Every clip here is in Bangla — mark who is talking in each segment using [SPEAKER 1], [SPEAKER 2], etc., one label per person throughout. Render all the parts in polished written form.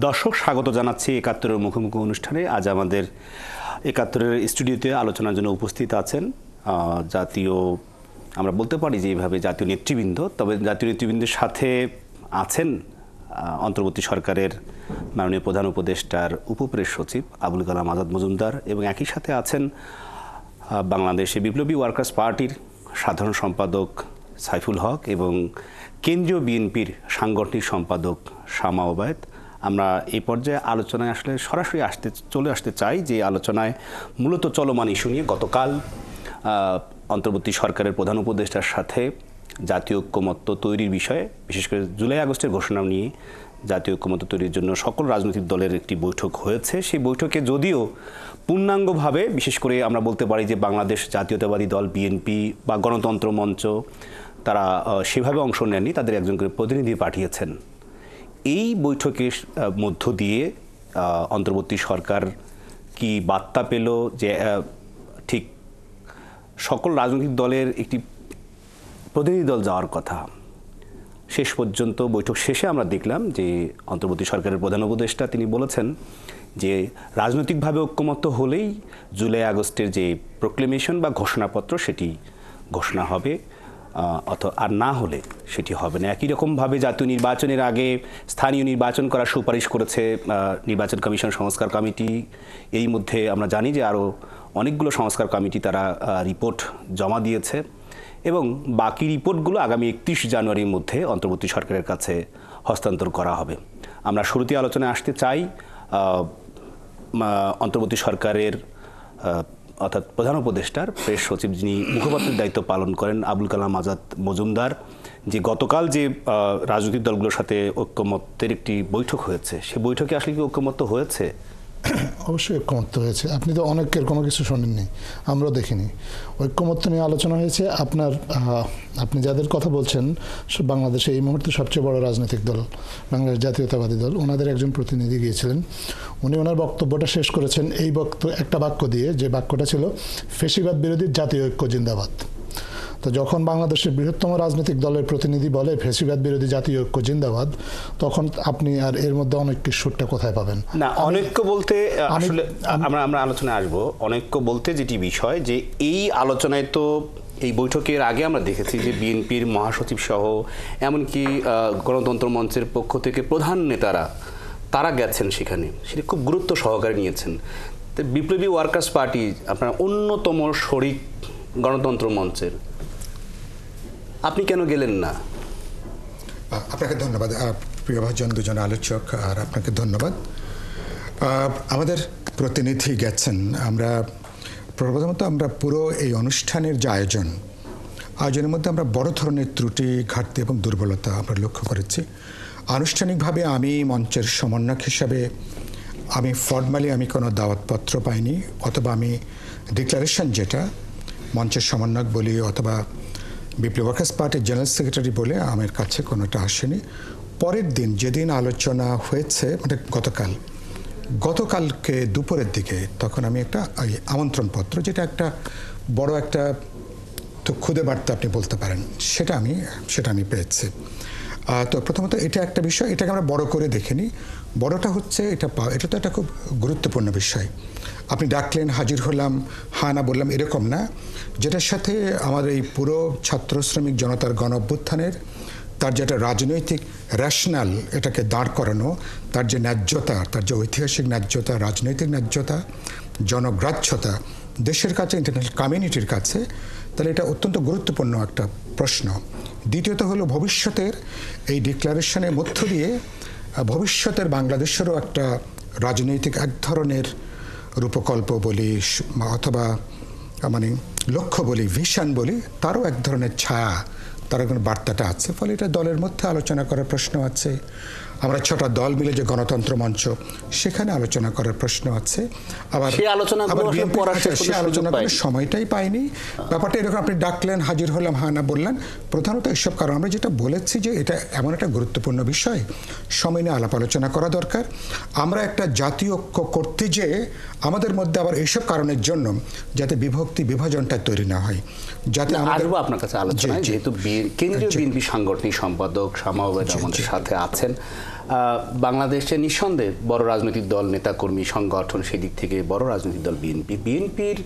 [SPEAKER 1] দর্শক স্বাগত জানাচ্ছি একাত্তরের মুখোমুখি অনুষ্ঠানে। আজ আমাদের একাত্তরের স্টুডিওতে আলোচনার জন্য উপস্থিত আছেন জাতীয়, আমরা বলতে পারি যে এইভাবে জাতীয় নেতৃবৃন্দ, তবে জাতীয় নেতৃবৃন্দের সাথে আছেন অন্তর্বর্তী সরকারের মাননীয় প্রধান উপদেষ্টার উপপ্রেস সচিব আবুল কালাম আজাদ মজুমদার, এবং একই সাথে আছেন বাংলাদেশে বিপ্লবী ওয়ার্কার্স পার্টির সাধারণ সম্পাদক সাইফুল হক এবং কেন্দ্রীয় বিএনপির সাংগঠনিক সম্পাদক শামা ওবায়েদ। আমরা এই পর্যায়ে আলোচনায় আসলে সরাসরি চলে আসতে চাই, যে আলোচনায় মূলত চলমান ইস্যু নিয়ে গতকাল অন্তর্বর্তী সরকারের প্রধান উপদেষ্টার সাথে জাতীয় ঐক্যমত্য তৈরির বিষয়ে, বিশেষ করে জুলাই আগস্টের ঘোষণা নিয়ে জাতীয় ঐক্যমত্য তৈরির জন্য সকল রাজনৈতিক দলের একটি বৈঠক হয়েছে। সেই বৈঠকে যদিও পূর্ণাঙ্গভাবে, বিশেষ করে আমরা বলতে পারি যে বাংলাদেশ জাতীয়তাবাদী দল বিএনপি বা গণতন্ত্র মঞ্চ, তারা সেভাবে অংশ নেননি, তাদের একজন করে প্রতিনিধি পাঠিয়েছেন। এই বৈঠকের মধ্য দিয়ে অন্তর্বর্তী সরকার কি বার্তা পেল যে ঠিক সকল রাজনৈতিক দলের একটি প্রতিনিধি দল যাওয়ার কথা? শেষ পর্যন্ত বৈঠক শেষে আমরা দেখলাম যে অন্তর্বর্তী সরকারের প্রধান উপদেষ্টা তিনি বলেছেন যে রাজনৈতিকভাবে ঐক্যমত্য হলেই জুলাই আগস্টের যে প্রোক্লেমেশন বা ঘোষণাপত্র সেটি ঘোষণা হবে, আর না হলে সেটি হবে না। একই রকমভাবে জাতীয় নির্বাচনের আগে স্থানীয় নির্বাচন করার সুপারিশ করেছে নির্বাচন কমিশন সংস্কার কমিটি। এই মধ্যে আমরা জানি যে আরও অনেকগুলো সংস্কার কমিটি তারা রিপোর্ট জমা দিয়েছে, এবং বাকি রিপোর্টগুলো আগামী 31 জানুয়ারির মধ্যে অন্তর্বর্তী সরকারের কাছে হস্তান্তর করা হবে। আমরা শুরুতে আলোচনায় আসতে চাই অন্তর্বর্তী সরকারের অর্থাৎ প্রধান উপদেষ্টার প্রেস সচিব, যিনি মুখপাত্রের দায়িত্ব পালন করেন, আবুল কালাম আজাদ মজুমদার, যে গতকাল যে রাজনৈতিক দলগুলোর সাথে ঐক্যমত্যের একটি বৈঠক হয়েছে, সে বৈঠকে আসলে কি ঐক্যমত্য হয়েছে?
[SPEAKER 2] অবশ্যই ঐক্যমত্য হয়েছে। আপনি তো অনেকের কোনো কিছু শোনেননি, আমরাও দেখিনি। ঐক্যমত্য নিয়ে আলোচনা হয়েছে। আপনি যাদের কথা বলছেন, বাংলাদেশে এই মুহূর্তে সবচেয়ে বড় রাজনৈতিক দল বাংলাদেশ জাতীয়তাবাদী দল, ওনাদের একজন প্রতিনিধি গিয়েছিলেন। উনি ওনার বক্তব্যটা শেষ করেছেন একটা বাক্য দিয়ে, যে বাক্যটা ছিল ফ্যাসিবাদ বিরোধী জাতীয় ঐক্য জিন্দাবাদ। তো যখন বাংলাদেশের বৃহত্তম রাজনৈতিক দলের প্রতিনিধি বলে ফ্যাসিবাদ বিরোধী জাতীয় ঐক্য জিন্দাবাদ, তখন আপনি আর এর মধ্যে অনৈক্যের সুরটা কোথায় পাবেন?
[SPEAKER 1] না, অনৈক্য বলতে আসলে আমরা আলোচনায় আসবো। অনৈক্য বলতে যেটি বিষয়, যে এই আলোচনায় তো এই বৈঠকের আগে আমরা দেখেছি যে বিএনপির মহাসচিব সহ এমনকি গণতন্ত্র মঞ্চের পক্ষ থেকে প্রধান নেতারা তারা গেছেন সেখানে, সেটা খুব গুরুত্ব সহকারে নিয়েছেন। তো বিপ্লবী ওয়ার্কার্স পার্টি আপনার অন্যতম শরিক গণতন্ত্র মঞ্চের, আপনি কেন গেলেন না?
[SPEAKER 3] আপনাকে ধন্যবাদ প্রিয়ভাজন দুজন আলোচক, আর আপনাকে ধন্যবাদ। আমাদের প্রতিনিধি গেছেন। প্রথমত আমরা পুরো এই অনুষ্ঠানের যে আয়োজনের মধ্যে আমরা বড় ধরনের ত্রুটি, ঘাটতি এবং দুর্বলতা আমরা লক্ষ্য করেছি। আনুষ্ঠানিকভাবে আমি মঞ্চের সমন্বয়ক হিসাবে ফর্মালি কোনো দাওয়াতপত্র পাইনি, অথবা আমি ডিক্লারেশন, যেটা মঞ্চের সমন্বয়ক বলি অথবা বিপ্লবী ওয়ার্কার্স পার্টির জেনারেল সেক্রেটারি বলে, আমার কাছে কোনোটা আসেনি। পরের দিন যেদিন আলোচনা হয়েছে, মানে গতকালকে দুপুরের দিকে, তখন আমি একটা আমন্ত্রণপত্র, যেটা একটা বড় একটা তো খুদে বার্তা আপনি বলতে পারেন, সেটা আমি পেয়েছি। তো প্রথমত এটা একটা বিষয়, এটাকে আমরা বড় করে দেখিনি। বড়টা হচ্ছে এটা তো একটা খুব গুরুত্বপূর্ণ বিষয়। আপনি ডাকলেন, হাজির হলাম, হ্যাঁ না বললাম, এরকম না। যেটার সাথে আমাদের এই পুরো ছাত্র শ্রমিক জনতার গণ অভ্যুত্থানের, তার যেটা রাজনৈতিক র্যাশনাল, এটাকে দাঁড় করানো, তার যে ন্যায্যতা, তার যে ঐতিহাসিক ন্যায্যতা, রাজনৈতিক ন্যায্যতা, জনগ্রাহ্যতা দেশের কাছে, ইন্টারন্যাশনাল কমিউনিটির কাছে, তাহলে এটা অত্যন্ত গুরুত্বপূর্ণ একটা প্রশ্ন। দ্বিতীয়ত হলো ভবিষ্যতের এই ডিক্লারেশনের মধ্য দিয়ে ভবিষ্যতের বাংলাদেশেরও একটা রাজনৈতিক এক ধরনের রূপকল্প বলি, অথবা লক্ষ্য বলি, ভিশন বলি, তারও এক ধরনের ছায়া, তার কোনো বার্তাটা আছে। ফলে এটা দলের মধ্যে আলোচনা করার প্রশ্ন আছে। আমরা 6টা দল মিলে যে গণতন্ত্র মঞ্চ, সেখানে আলোচনা করার প্রশ্ন আছে। আবার সেই আলোচনা করার সময়টাই পাইনি। ব্যাপারটা এরকম, আপনি ডাকলেন, হাজির হলাম, হ্যাঁ না বললেন। প্রধানত এইসব কারণ আমরা যেটা বলেছি যে এটা এমন একটা গুরুত্বপূর্ণ বিষয়, সময় নিয়ে আলাপ আলোচনা করা দরকার। আমরা একটা জাতীয় ঐক্য করতে যেয়ে আমাদের মধ্যে আবার এইসব কারণের জন্য যাতে বিভাজনটা তৈরি না হয়, যাতে
[SPEAKER 1] আসবো আপনার কাছে আলোচনায়। যেহেতু কেন্দ্রীয় বিএনপি সাংগঠনিক সম্পাদক শামা ওবায়েদ আমাদের সাথে আছেন, বাংলাদেশে নিঃসন্দেহে বড় রাজনৈতিক দল, নেতাকর্মী, সংগঠন, সেই দিক থেকে বড় রাজনৈতিক দল বিএনপির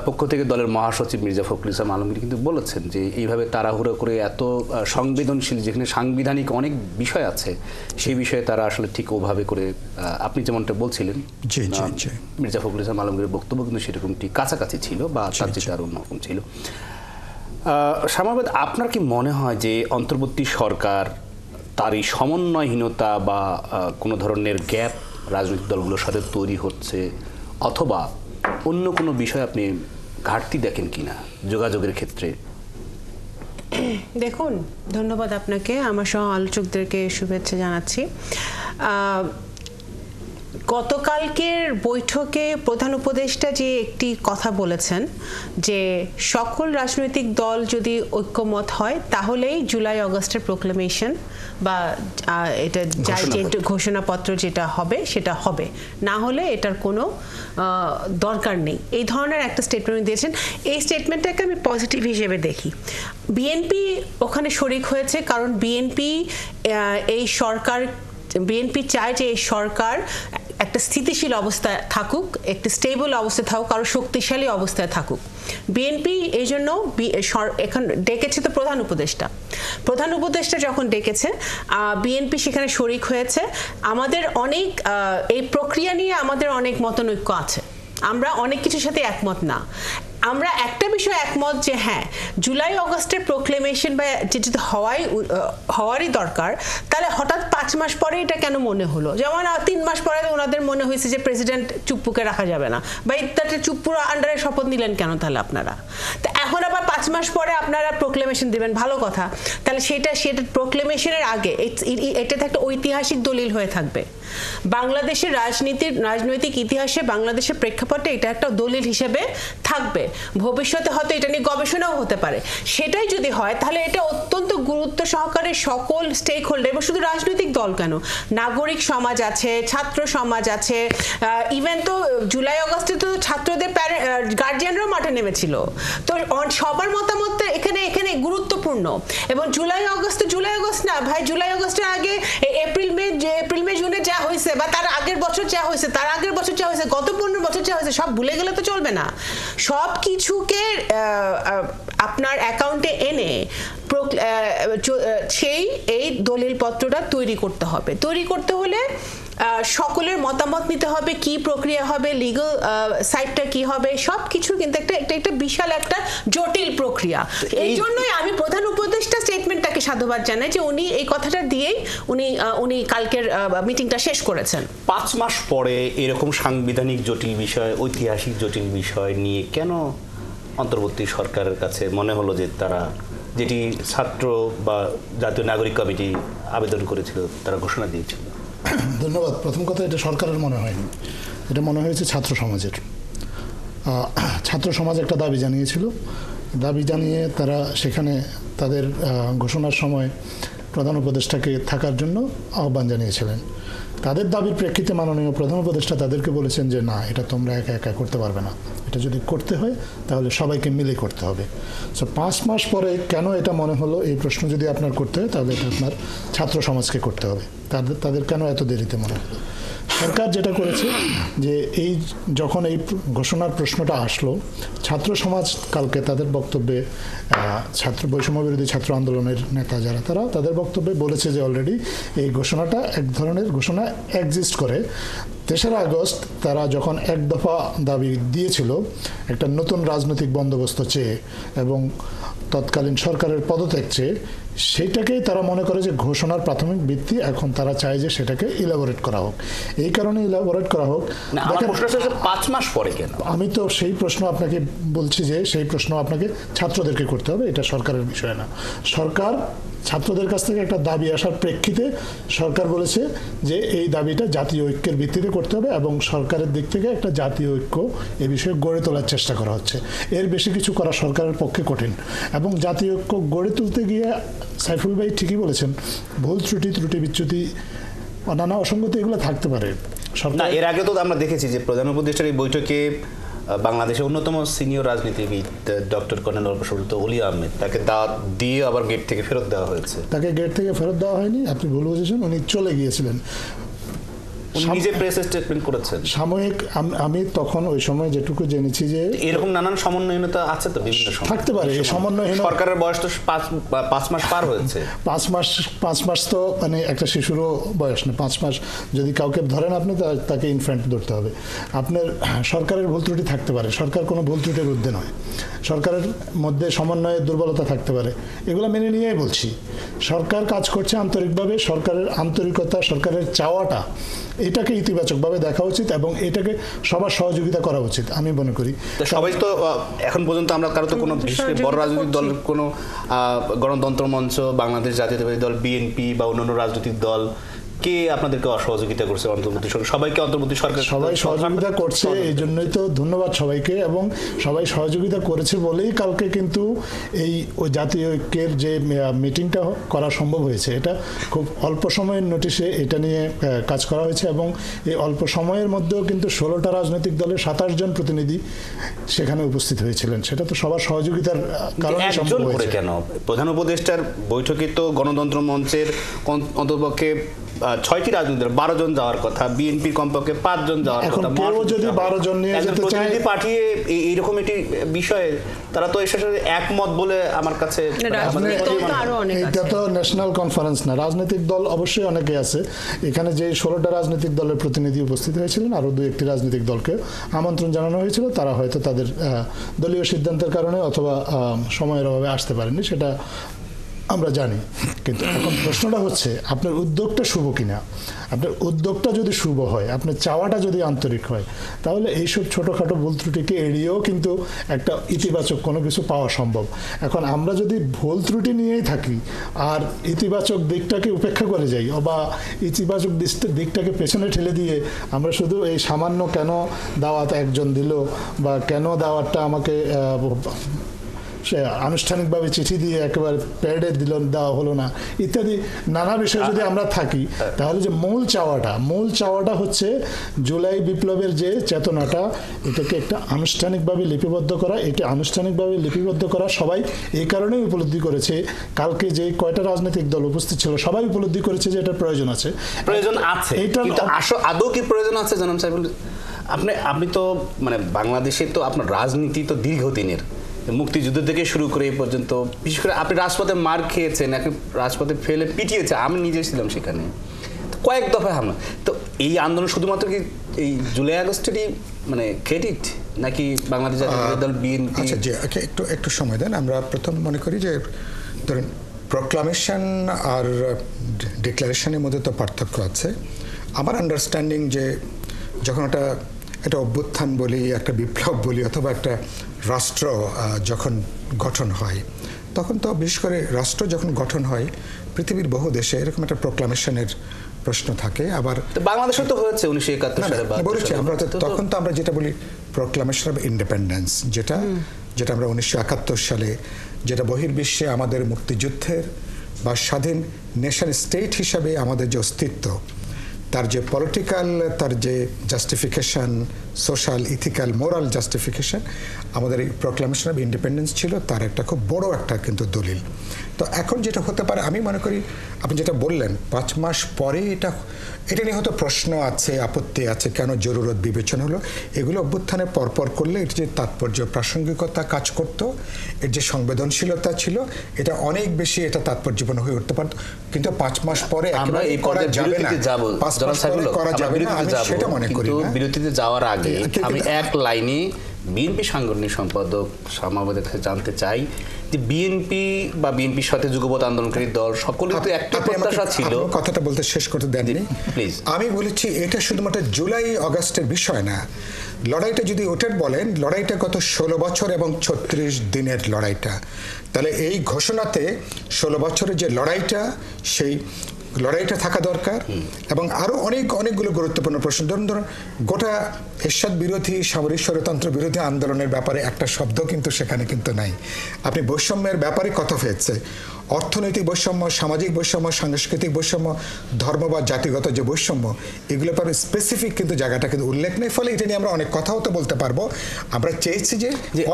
[SPEAKER 1] পক্ষ থেকে দলের মহাসচিব মির্জা ফখরুল ইসলাম আলমগীর কিন্তু বলেছেন যে এইভাবে তাড়াহুড়ো করে এত সংবেদনশীল, যেখানে সাংবিধানিক অনেক বিষয় আছে, সেই বিষয়ে তারা আসলে ঠিক ওভাবে করে, আপনি যেমনটা বলছিলেন মির্জা ফখরুল ইসলাম আলমগীরের বক্তব্য কিন্তু সেরকমটি কাছাকাছি ছিল বা তার চেয়ে আরো অন্যরকম ছিল। শামাবাদ, আপনার কি মনে হয় যে অন্তর্বর্তী সরকার তার এই সমন্বয়হীনতা বা কোনো ধরনের গ্যাপ রাজনৈতিক দলগুলোর সাথে তৈরি হচ্ছে, অথবা অন্য কোনো বিষয় আপনি ঘাটতি দেখেন কিনা যোগাযোগের ক্ষেত্রে?
[SPEAKER 4] দেখুন, ধন্যবাদ আপনাকে, আমার সহ আলোচকদেরকে শুভেচ্ছা জানাচ্ছি। গতকালকের বৈঠকে প্রধান উপদেষ্টা যে একটি কথা বলেছেন যে সকল রাজনৈতিক দল যদি ঐক্যমত হয় তাহলেই জুলাই অগাস্টের প্রোক্লেমেশন বা এটা ঘোষণাপত্র যেটা হবে সেটা হবে, না হলে এটার কোনো দরকার নেই, এই ধরনের একটা স্টেটমেন্ট দিয়েছেন। এই স্টেটমেন্টটাকে আমি পজিটিভ হিসেবে দেখি। বিএনপি ওখানে শরিক হয়েছে কারণ বিএনপি চায় যে এই সরকার একটা স্থিতিশীল অবস্থায় থাকুক, একটা স্টেবল অবস্থায় থাকুক, আরো শক্তিশালী অবস্থায় থাকুক। বিএনপি এই জন্য এখন ডেকেছে তো প্রধান উপদেষ্টা যখন ডেকেছে বিএনপি সেখানে শরিক হয়েছে। আমাদের অনেক এই প্রক্রিয়া নিয়ে আমাদের অনেক মতানৈক্য আছে, আমরা অনেক কিছুর সাথে একমত না। আমরা একটা বিষয় একমত যে হ্যাঁ, জুলাই অগাস্টের প্রোক্লেমেশন বা যেটা হওয়ারই দরকার, তাহলে হঠাৎ 5 মাস পরে এটা কেন মনে হলো? যেমন 3 মাস পরে ওনাদের মনে হয়েছে যে প্রেসিডেন্ট চুপ্পুকে রাখা যাবে না, বা ইত্যাদি চুপ্পুর আন্ডারে শপথ নিলেন কেন তাহলে আপনারা? তো এখন আবার 5 মাস পরে আপনারা প্রোক্লেমেশন দেবেন, ভালো কথা, তাহলে সেটা প্রোক্লেমেশনের আগে এটাতে একটা ঐতিহাসিক দলিল হয়ে থাকবে। বাংলাদেশের রাজনৈতিক ইতিহাসে বাংলাদেশের প্রেক্ষাপটে এটা একটা দলিল হিসেবে থাকবে, ভবিষ্যতে হয়তো এটা নিয়ে গবেষণাও হতে পারে। সেটাই যদি হয় তাহলে এটা অত্যন্ত গুরুত্ব সহকারে সকল স্টেক হোল্ডার, এবং শুধু রাজনৈতিক দল কেন, নাগরিক সমাজ আছে, ছাত্র সমাজ আছে, ইভেন তো জুলাই অগাস্টে তো ছাত্রদের গার্জিয়ানরাও মাঠে নেমেছিল, তো সবার মতামত এখানে গুরুত্বপূর্ণ। এবং জুলাই আগস্ট না ভাই, জুলাই আগস্টের আগে এপ্রিল মে জুনে যা হয়েছে, বা তার আগের বছর যা হয়েছে, গত 15 বছর যা হয়েছে, সব ভুলে গেলে তো চলবে না। সব কিছুকে আপনার অ্যাকাউন্টে এনে এই দলিল পত্রটা তৈরি করতে হবে। তৈরি করতে হলে সকলের মতামত নিতে হবে, কি প্রক্রিয়া হবে, লিগ্যাল সাইডটা কি হবে, সবকিছু কিন্তু একটা বিশাল একটা জটিল প্রক্রিয়া। এই জন্যই আমি প্রধান উপদেষ্টা স্টেটমেন্টটাকে সাধুবাদ জানাই যে উনি এই কথাটা দিয়েই উনি কালকের মিটিংটা শেষ করেছেন।
[SPEAKER 1] 5 মাস পরে এরকম সাংবিধানিক জটিল বিষয়, ঐতিহাসিক জটিল বিষয় নিয়ে কেন অন্তর্বর্তী সরকারের কাছে মনে হলো যে তারা যেটি ছাত্র বা জাতীয় নাগরিক কমিটি আবেদন করেছিল তারা ঘোষণা দিয়েছিল?
[SPEAKER 2] ধন্যবাদ। প্রথম কথা, এটা সরকারের মনে হয়নি, এটা মনে হয়েছে ছাত্র সমাজের। ছাত্র সমাজ একটা দাবি জানিয়েছিল, দাবি জানিয়ে তারা সেখানে তাদের ঘোষণার সময় প্রধান উপদেষ্টাকে থাকার জন্য আহ্বান জানিয়েছিলেন। তাদের দাবির প্রেক্ষিতে মাননীয় প্রধান উপদেষ্টা তাদেরকে বলেছেন যে না, এটা তোমরা একা একা করতে পারবে না, এটা যদি করতে হয় তাহলে সবাইকে মিলে করতে হবে। সো 5 মাস পরে কেন এটা মনে হলো, এই প্রশ্ন যদি আপনার করতে হয় তাহলে এটা আপনার ছাত্র সমাজকে করতে হবে, তাদের কেন এত দেরিতে মনে হলো। সরকার যেটা করেছে যে যখন এই ঘোষণার প্রশ্নটা আসলো, ছাত্র সমাজ কালকে তাদের বক্তব্যে বৈষম্য বিরোধী ছাত্র আন্দোলনের নেতা যারা তারা তাদের বক্তব্যে বলেছে যে অলরেডি এই ঘোষণাটা এক ধরনের ঘোষণা এক্সিস্ট করে। 3রা আগস্ট তারা যখন এক দফা দাবি দিয়েছিল একটা নতুন রাজনৈতিক বন্দোবস্ত চেয়ে এবং তৎকালীন সরকারের পদত্যাগ চেয়ে, সেইটাকেই তারা মনে করে যে ঘোষণার প্রাথমিক ভিত্তি, এখন তারা চায় যে সেটাকে ইলাবোরেট করা হোক। এই কারণে ইলাবোরেট করা হোক।
[SPEAKER 1] 5 মাস পরে কেন?
[SPEAKER 2] আমি তো সেই প্রশ্ন আপনাকে বলছি যে সেই প্রশ্ন আপনাকে ছাত্রদেরকে করতে হবে, এটা সরকারের বিষয় না। সরকার ছাত্রদের কাছ থেকে একটা দাবি আসার প্রেক্ষিতে সরকার বলেছে যে এই দাবিটা জাতীয় ঐক্যের ভিত্তিতে করতে হবে, এবং সরকারের দিক থেকে একটা জাতীয় ঐক্য এ বিষয়ে গড়ে তোলার চেষ্টা করা হচ্ছে। এর বেশি কিছু করা সরকারের পক্ষে কঠিন, এবং জাতীয় ঐক্য গড়ে তুলতে গিয়ে সাইফুল ভাই ঠিকই বলেছেন, ভুল ত্রুটি বিচ্যুতি, নানা অসঙ্গতি এগুলো থাকতে পারে।
[SPEAKER 1] না, এর আগে তো আমরা দেখেছি যে প্রধান উপদেষ্টার এই বৈঠকে বাংলাদেশের অন্যতম সিনিয়র রাজনীতিবিদ ডক্টর কর্নেল প্রসূত ওলি আহমেদ, তাকে দাওয়াত দিয়ে আবার গেট থেকে ফেরত দেওয়া হয়েছে।
[SPEAKER 2] তাকে গেট থেকে ফেরত দেওয়া হয়নি, আপনি ভুল বুঝেছেন, উনি চলে গিয়েছিলেন।
[SPEAKER 1] উনি নিজে প্রেস স্টেটমেন্ট করেছেন।
[SPEAKER 2] সাময়িক আমি তখন ওই সময় যেটুকু জেনেছি যে
[SPEAKER 1] এরকম নানান সমন্বয়হীনতা আছে তো বিভিন্ন সময়
[SPEAKER 2] থাকতে পারে। এই সমন্বয়হীন
[SPEAKER 1] সরকারের বয়স তো 5 মাস পার হয়েছে।
[SPEAKER 2] 5 মাস তো মানে একটা শিশুরও বয়স না। 5 মাস যদি কাউকে ধরেন আপনি, তাকে ইনফ্যান্ট ধরতে হবে। আপনার সরকারের ভুল ত্রুটি থাকতে পারে, সরকার কোনো ভুল ত্রুটির ঊর্ধ্বে নয়, সরকারের মধ্যে সমন্বয়ের দুর্বলতা থাকতে পারে, এগুলো মেনে নিয়েই বলছি। সরকার কাজ করছে আন্তরিকভাবে, সরকারের আন্তরিকতা, সরকারের চাওয়াটা, এটাকে ইতিবাচকভাবে দেখা উচিত এবং এটাকে সবার সহযোগিতা করা উচিত আমি মনে করি।
[SPEAKER 1] সবাই তো এখন পর্যন্ত আমরা কারো তো কোনো বড় রাজনৈতিক দলের কোনো গণতন্ত্র মঞ্চ, বাংলাদেশ জাতীয়তাবাদী দল, বিএনপি বা অন্যান্য রাজনৈতিক দল কে আপনাদেরকে অসহযোগিতা করছে? অন্তর্বর্তী সরকার সবাইকে অন্তর্বর্তী সরকার
[SPEAKER 2] সবাই সহযোগিতা করছে, এই জন্যই তো ধন্যবাদ সবাইকে। এবং সবাই সহযোগিতা করেছে বলেই কালকে কিন্তু এই ওই জাতীয় ঐক্যের যে মিটিংটা করা সম্ভব হয়েছে। এটা খুব অল্প সময়ের নোটিশে এটা নিয়ে কাজ করা হয়েছে এবং এই অল্প সময়ের মধ্যেও কিন্তু 16টা রাজনৈতিক দলের 27 জন প্রতিনিধি সেখানে উপস্থিত হয়েছিলেন। সেটা তো সবার সহযোগিতার কারণে সম্ভব হয়েছে।
[SPEAKER 1] কেন প্রধান উপদেষ্টার বৈঠকে তো গণতন্ত্র মঞ্চের অন্ততপক্ষে 6টি রাজনৈতিক দল 12 জন যাওয়ার কথা, বিএনপির কমপক্ষে 5 জন যাওয়ার কথা।
[SPEAKER 2] কেউ যদি 12 জন নিয়ে যেতে চায়,
[SPEAKER 1] প্রতিনিধি পাঠিয়ে এইরকম একটি বিষয়ে তারা তো এর সাথে একমত বলে আমার কাছে।
[SPEAKER 2] এটা তো ন্যাশনাল কনফারেন্স না, রাজনৈতিক দল অবশ্যই অনেকে আছে এখানে। যে 16টা রাজনৈতিক দলের প্রতিনিধি উপস্থিত হয়েছিলেন, আরো 2-1টি রাজনৈতিক দলকে আমন্ত্রণ জানানো হয়েছিল, তারা হয়তো তাদের দলীয় সিদ্ধান্তের কারণে অথবা সময়ের অভাবে আসতে পারেনি, সেটা আমরা জানি। কিন্তু এখন প্রশ্নটা হচ্ছে আপনার উদ্যোগটা শুভ কিনা। আপনার উদ্যোগটা যদি শুভ হয়, আপনার চাওয়াটা যদি আন্তরিক হয়, তাহলে এইসব ছোটোখাটো ভুল ত্রুটিকে এড়িয়েও কিন্তু একটা ইতিবাচক কোনো কিছু পাওয়া সম্ভব। এখন আমরা যদি ভুল ত্রুটি নিয়েই থাকি আর ইতিবাচক দিকটাকে উপেক্ষা করে যাই বা ইতিবাচক দিকটাকে পেছনে ঠেলে দিয়ে আমরা শুধু এই সামান্য কেন দাওয়াত একজন দিল বা কেন দাওয়াতটা আমাকে সে আনুষ্ঠানিকভাবে চিঠি দিয়ে একেবারে প্যাডে দেওয়া হলো না ইত্যাদি নানা বিষয়ে যদি আমরা থাকি, তাহলে যে মূল চাওয়াটা হচ্ছে জুলাই বিপ্লবের যে চেতনাটা, এটাকে একটা আনুষ্ঠানিকভাবে লিপিবদ্ধ করা। এটা আনুষ্ঠানিকভাবে লিপিবদ্ধ করা সবাই এই কারণেই উপলব্ধি করেছে। কালকে যে কয়টা রাজনৈতিক দল উপস্থিত ছিল সবাই উপলব্ধি করেছে যে এটার প্রয়োজন আছে।
[SPEAKER 1] কিন্তু আদৌ কি প্রয়োজন আছে জনাব সাইফুল? আপনি তো মানে বাংলাদেশে তো আপনার রাজনীতি তো দীর্ঘদিনের, মুক্তিযুদ্ধ থেকে শুরু করে এই পর্যন্ত, বিশেষ করে আপনি রাজপথে মার খেয়েছেন, রাজপথে ফেলে পিটিয়েছে, আমি নিজে ছিলাম সেখানে, কয়েক দফায় হামলা। তো এই আন্দোলন শুধুমাত্র কি এই জুলাই আগস্টেরই মানে ক্রেডিট, নাকি বাংলাদেশ জাতীয় দল বিএনপি?
[SPEAKER 3] আচ্ছা, যে একটু সময় দেন। আমরা প্রথম মনে করি যে ধরেন প্রোক্লামেশন আর ডিক্লারেশনের মধ্যে তো পার্থক্য আছে। আমার আন্ডারস্ট্যান্ডিং যে যখন একটা অভ্যুত্থান বলি, একটা বিপ্লব বলি, অথবা একটা রাষ্ট্র যখন গঠন হয়, তখন তো বিশেষ করে রাষ্ট্র যখন গঠন হয় পৃথিবীর বহু দেশে এরকম একটা প্রোক্লামেশনের প্রশ্ন থাকে। আবার
[SPEAKER 1] বাংলাদেশে তো হয়েছে 1971 সালে।
[SPEAKER 3] বলেছি আমরা তখন তো আমরা যেটা বলি প্রোক্লামেশন অফ ইন্ডিপেন্ডেন্স, যেটা আমরা 1971 সালে, যেটা বহির্বিশ্বে আমাদের মুক্তিযুদ্ধের বা স্বাধীন নেশন স্টেট হিসাবে আমাদের যে অস্তিত্ব, তার যে পলিটিক্যাল, তার যে justification, social, ethical, moral justification, আমাদের এই প্রোক্লামেশন অফ ইন্ডিপেন্ডেন্স ছিল তার একটা খুব বড় একটা কিন্তু দলিল। তো এখন যেটা হতে পারে, আমি মনে করি আপনি যেটা বললেন 5 মাস পরে এটা নিয়ে হয়তো প্রশ্ন আছে, আপত্তি আছে, কেন জরুরত বিবেচনা হলো, এগুলো অভ্যুত্থানে পরপর করলে এর যে তাৎপর্য, প্রাসঙ্গিকতা কাজ করতো, এর যে সংবেদনশীলতা ছিল, এটা অনেক বেশি এটা তাৎপর্যপূর্ণ হয়ে উঠতে পারত। কিন্তু 5 মাস পরে
[SPEAKER 1] আমরা এই করা যাবে না,
[SPEAKER 3] সেটা মনে করি না।
[SPEAKER 1] বিরতিতে যাওয়ার আগে আমি এক লাইনে বিএনপি সাংগঠনিক সম্পাদক সমাবেশের কাছে জানতে চাই যে বিএনপি বা বিএনপির সাথে যুগপৎ আন্দোলনকারী দল সকলেই তো একটা প্রত্যাশা ছিল।
[SPEAKER 3] কথাটা বলতে শেষ করতে দেননি
[SPEAKER 1] প্লিজ।
[SPEAKER 3] আমি বলেছি এটা শুধুমাত্র জুলাই আগস্টের বিষয় না। লড়াইটা যদি ওটার বলেন, লড়াইটা গত 16 বছর এবং 36 দিনের লড়াইটা, তাহলে এই ঘোষণাতে 16 বছরের যে লড়াইটা, সেই লড়াইটা থাকা দরকার। এবং আরো অনেকগুলো গুরুত্বপূর্ণ প্রশ্ন, ধরুন গোটা এরশাদ বিরোধী, সামরিক স্বৈরতন্ত্র বিরোধী আন্দোলনের ব্যাপারে একটা শব্দ কিন্তু সেখানে কিন্তু নাই। আপনি বৈষম্যের ব্যাপারে কথা হয়েছে, অর্থনৈতিক বৈষম্য, সামাজিক বৈষম্য, সাংস্কৃতিক বৈষম্য, ধর্ম বা জাতিগত যে বৈষম্য, এগুলো পরে স্পেসিফিক কিন্তু জায়গাটা কিন্তু উল্লেখ নেই। ফলে এটা নিয়ে আমরা অনেক কথাও তো বলতে পারবো। আমরা চেয়েছি যে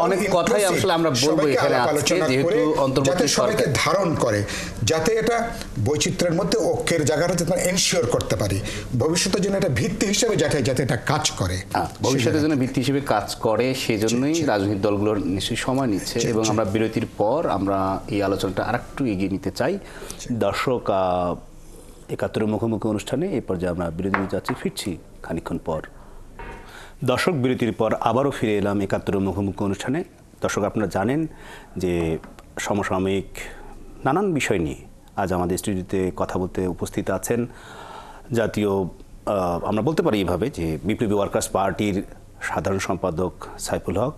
[SPEAKER 1] অনেক কথাই আসলে আমরা বলবো এখানে আজকে, যেহেতু অন্তর্বর্তী
[SPEAKER 3] সবাইকে ধারণ করে, যাতে এটা বৈচিত্র্যের মধ্যে ঐক্যের জায়গাটা যাতে এনশিওর করতে পারি, ভবিষ্যতের জন্য এটা ভিত্তি হিসেবে যাতে এটা কাজ করে,
[SPEAKER 1] ভবিষ্যতের জন্য ভিত্তি হিসেবে কাজ করে, সেজন্যই রাজনৈতিক দলগুলোর নিশ্চয়ই সময় নিচ্ছে। এবং আমরা বিরতির পর আমরা এই আলোচনাটা আরেকটু এগিয়ে নিতে চাই। দর্শক, ৭১ মুখোমুখি অনুষ্ঠানে এই পর্যায়ে আমরা বিরতি নিতে যাচ্ছি, ফিরছি খানিকক্ষণ পর। দর্শক, বিরতির পর আবারও ফিরে এলাম ৭১ মুখোমুখি অনুষ্ঠানে। দর্শক, আপনারা জানেন যে সমসাময়িক নানান বিষয় নিয়ে আজ আমাদের স্টুডিওতে কথা বলতে উপস্থিত আছেন জাতীয়, আমরা বলতে পারি এইভাবে যে বিপ্লবী ওয়ার্কার্স পার্টির সাধারণ সম্পাদক সাইফুল হক,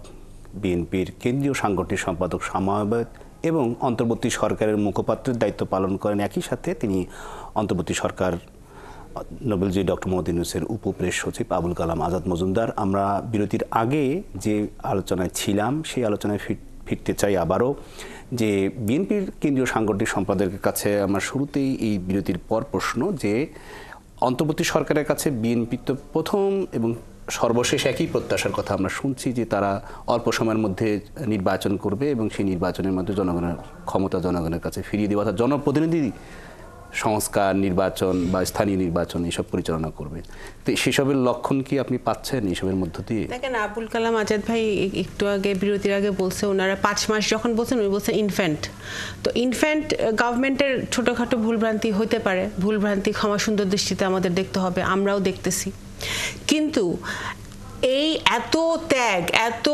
[SPEAKER 1] বিএনপির কেন্দ্রীয় সাংগঠনিক সম্পাদক শামাওয়াত এবং অন্তর্বর্তী সরকারের মুখপাত্রের দায়িত্ব পালন করেন। একই সাথে তিনি অন্তর্বর্তী সরকার নোবেলজয়ী ডক্টর মোহাম্মদ ইউনূসের উপপ্রেস সচিব আবুল কালাম আজাদ মজুমদার। আমরা বিরতির আগে যে আলোচনায় ছিলাম সেই আলোচনায় ফিরতে চাই আবারও, যে বিএনপির কেন্দ্রীয় সাংগঠনিক সম্পাদকের কাছে আমার শুরুতেই এই বিরতির পর প্রশ্ন, যে অন্তর্বর্তী সরকারের কাছে বিএনপি তো প্রথম এবং সর্বশেষ একই প্রত্যাশার কথা আমরা শুনছি, যে তারা অল্প সময়ের মধ্যে নির্বাচন করবে এবং সেই নির্বাচনের মধ্যে জনগণের ক্ষমতা জনগণের কাছে ফিরিয়ে দেওয়া, অর্থাৎ জনপ্রতিনিধি সংস্কার, নির্বাচন বা স্থানীয় নির্বাচন এসব পরিচালনা করবে। তো সেসবের লক্ষণ কি আপনি পাচ্ছেন এইসবের মধ্য দিয়ে?
[SPEAKER 4] দেখেন, আবুল কালাম আজাদ ভাই একটু আগে বিরতির আগে বলছে ওনারা 5 মাস যখন বলছেন উনি বলছেন ইনফ্যান্ট। তো ইনফ্যান্ট গভর্নমেন্টের ছোটোখাটো ভুলভ্রান্তি হতে পারে, ভুলভ্রান্তি ক্ষমা সুন্দর দৃষ্টিতে আমাদের দেখতে হবে, আমরাও দেখতেছি। কিন্তু এই এত ত্যাগ, এত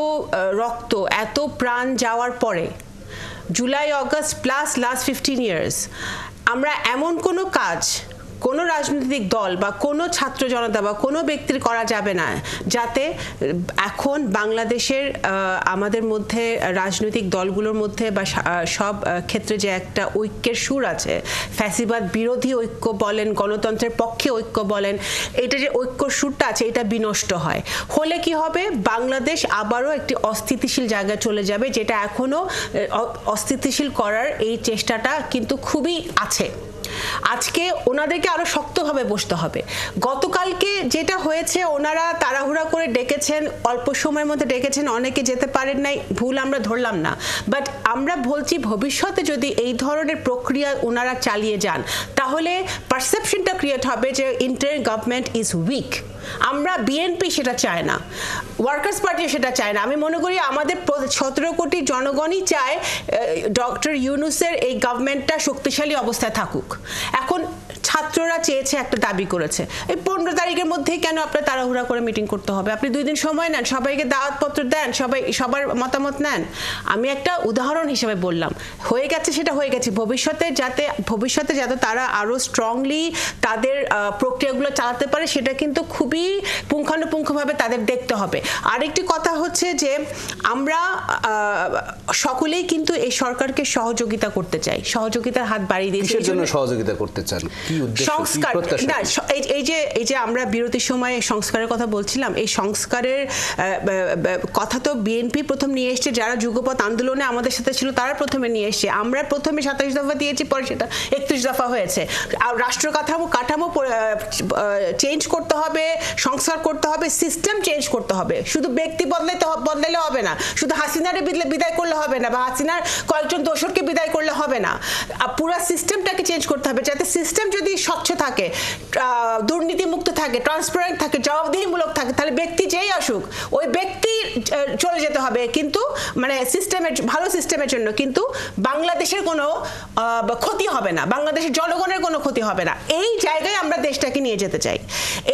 [SPEAKER 4] রক্ত, এত প্রাণ যাওয়ার পরে, July August plus last 15 years, আমরা এমন কোনো কাজ কোনো রাজনৈতিক দল বা কোনো ছাত্র জনতা বা কোনো ব্যক্তির করা যাবে না যাতে এখন বাংলাদেশের আমাদের মধ্যে রাজনৈতিক দলগুলোর মধ্যে বা সব ক্ষেত্রে যে একটা ঐক্যের সুর আছে, ফ্যাসিবাদ বিরোধী ঐক্য বলেন, গণতন্ত্রের পক্ষে ঐক্য বলেন, এটা যে ঐক্যর সুরটা আছে এটা বিনষ্ট হয়। হলে কি হবে, বাংলাদেশ আবারও একটি অস্থিতিশীল জায়গায় চলে যাবে, যেটা এখনো অস্থিতিশীল করার এই চেষ্টাটা কিন্তু খুবই আছে। আজকে ওনাদেরকে আরো শক্তভাবে বসতে হবে। গতকালকে যেটা হয়েছে, ওনারা তাড়াহুড়া করে ডেকেছেন, অল্প সময়ের মধ্যে ডেকেছেন, অনেকে যেতে পারেন নাই, ভুল আমরা ধরলাম না, বাট আমরা বলছি ভবিষ্যতে যদি এই ধরনের প্রক্রিয়া ওনারা চালিয়ে যান তাহলে পারসেপশনটা ক্রিয়েট হবে যে ইন্টারিম গভর্নমেন্ট ইজ উইক। আমরা বিএনপি সেটা চায় না, ওয়ার্কার্স পার্টি সেটা চায় না। আমি মনে করি আমাদের 17 কোটি জনগণই চায় ডক্টর ইউনূসের এই গভর্নমেন্টটা শক্তিশালী অবস্থায় থাকুক। এখন ছাত্ররা চেয়েছে, একটা দাবি করেছে, এই 15 তারিখের মধ্যেই কেন আপনার তাড়াহুড়া করে মিটিং করতে হবে? আপনি 2 দিন সময় নেন, সবাইকে দাওয়াতপত্র দেন, সবার মতামত নেন। আমি একটা উদাহরণ হিসেবে বললাম, হয়ে গেছে সেটা হয়ে গেছে। ভবিষ্যতে যাতে তারা আরো স্ট্রংলি তাদের প্রক্রিয়াগুলো চালাতে পারে সেটা কিন্তু খুবই পুঙ্খানুপুঙ্খভাবে তাদের দেখতে হবে। আরেকটি কথা হচ্ছে যে আমরা সকলেই কিন্তু এই সরকারকে সহযোগিতা করতে চাই, সহযোগিতার হাত বাড়িয়ে দিয়েছি।
[SPEAKER 1] কিসের জন্য সহযোগিতা করতে চান? কি উদ্দেশ্য,
[SPEAKER 4] সংস্কার না, এই যে আমরা বিরতির সময় সংস্কারের কথা বলছিলাম, এই সংস্কারের কথা তো বিএনপি প্রথম নিয়ে এসছে, যারা যুগপৎ আন্দোলনে আমাদের সাথে ছিল তারা প্রথমে নিয়ে এসছে। আমরা প্রথমে 27 দফা দিয়েছি, পরে সেটা 31 দফা হয়েছে। আর রাষ্ট্র কাঠামো চেঞ্জ করতে হবে, সংস্কার করতে হবে, সিস্টেম চেঞ্জ করতে হবে। শুধু ব্যক্তি বদলালে হবে না, শুধু হাসিনারে বিদায় করলে হবে না, বা হাসিনার কয়েকজন দোসরকে বিদায় করলে হবে না, পুরো সিস্টেমটাকে চেঞ্জ করতে হবে। যাতে সিস্টেম যদি স্বচ্ছ থাকে, দুর্নীতিমুক্ত থাকে, ট্রান্সপারেন্ট থাকে, জবাবদিহিমূলক থাকে, তাহলে ব্যক্তি যেই আসুক ওই ব্যক্তি চলে যেতে হবে, কিন্তু মানে ভালো সিস্টেমের জন্য। কিন্তু বাংলাদেশের কোনো ক্ষতি হবে না, বাংলাদেশের জনগণের কোনো ক্ষতি হবে না। এই জায়গায় আমরা দেশটাকে নিয়ে যেতে চাই।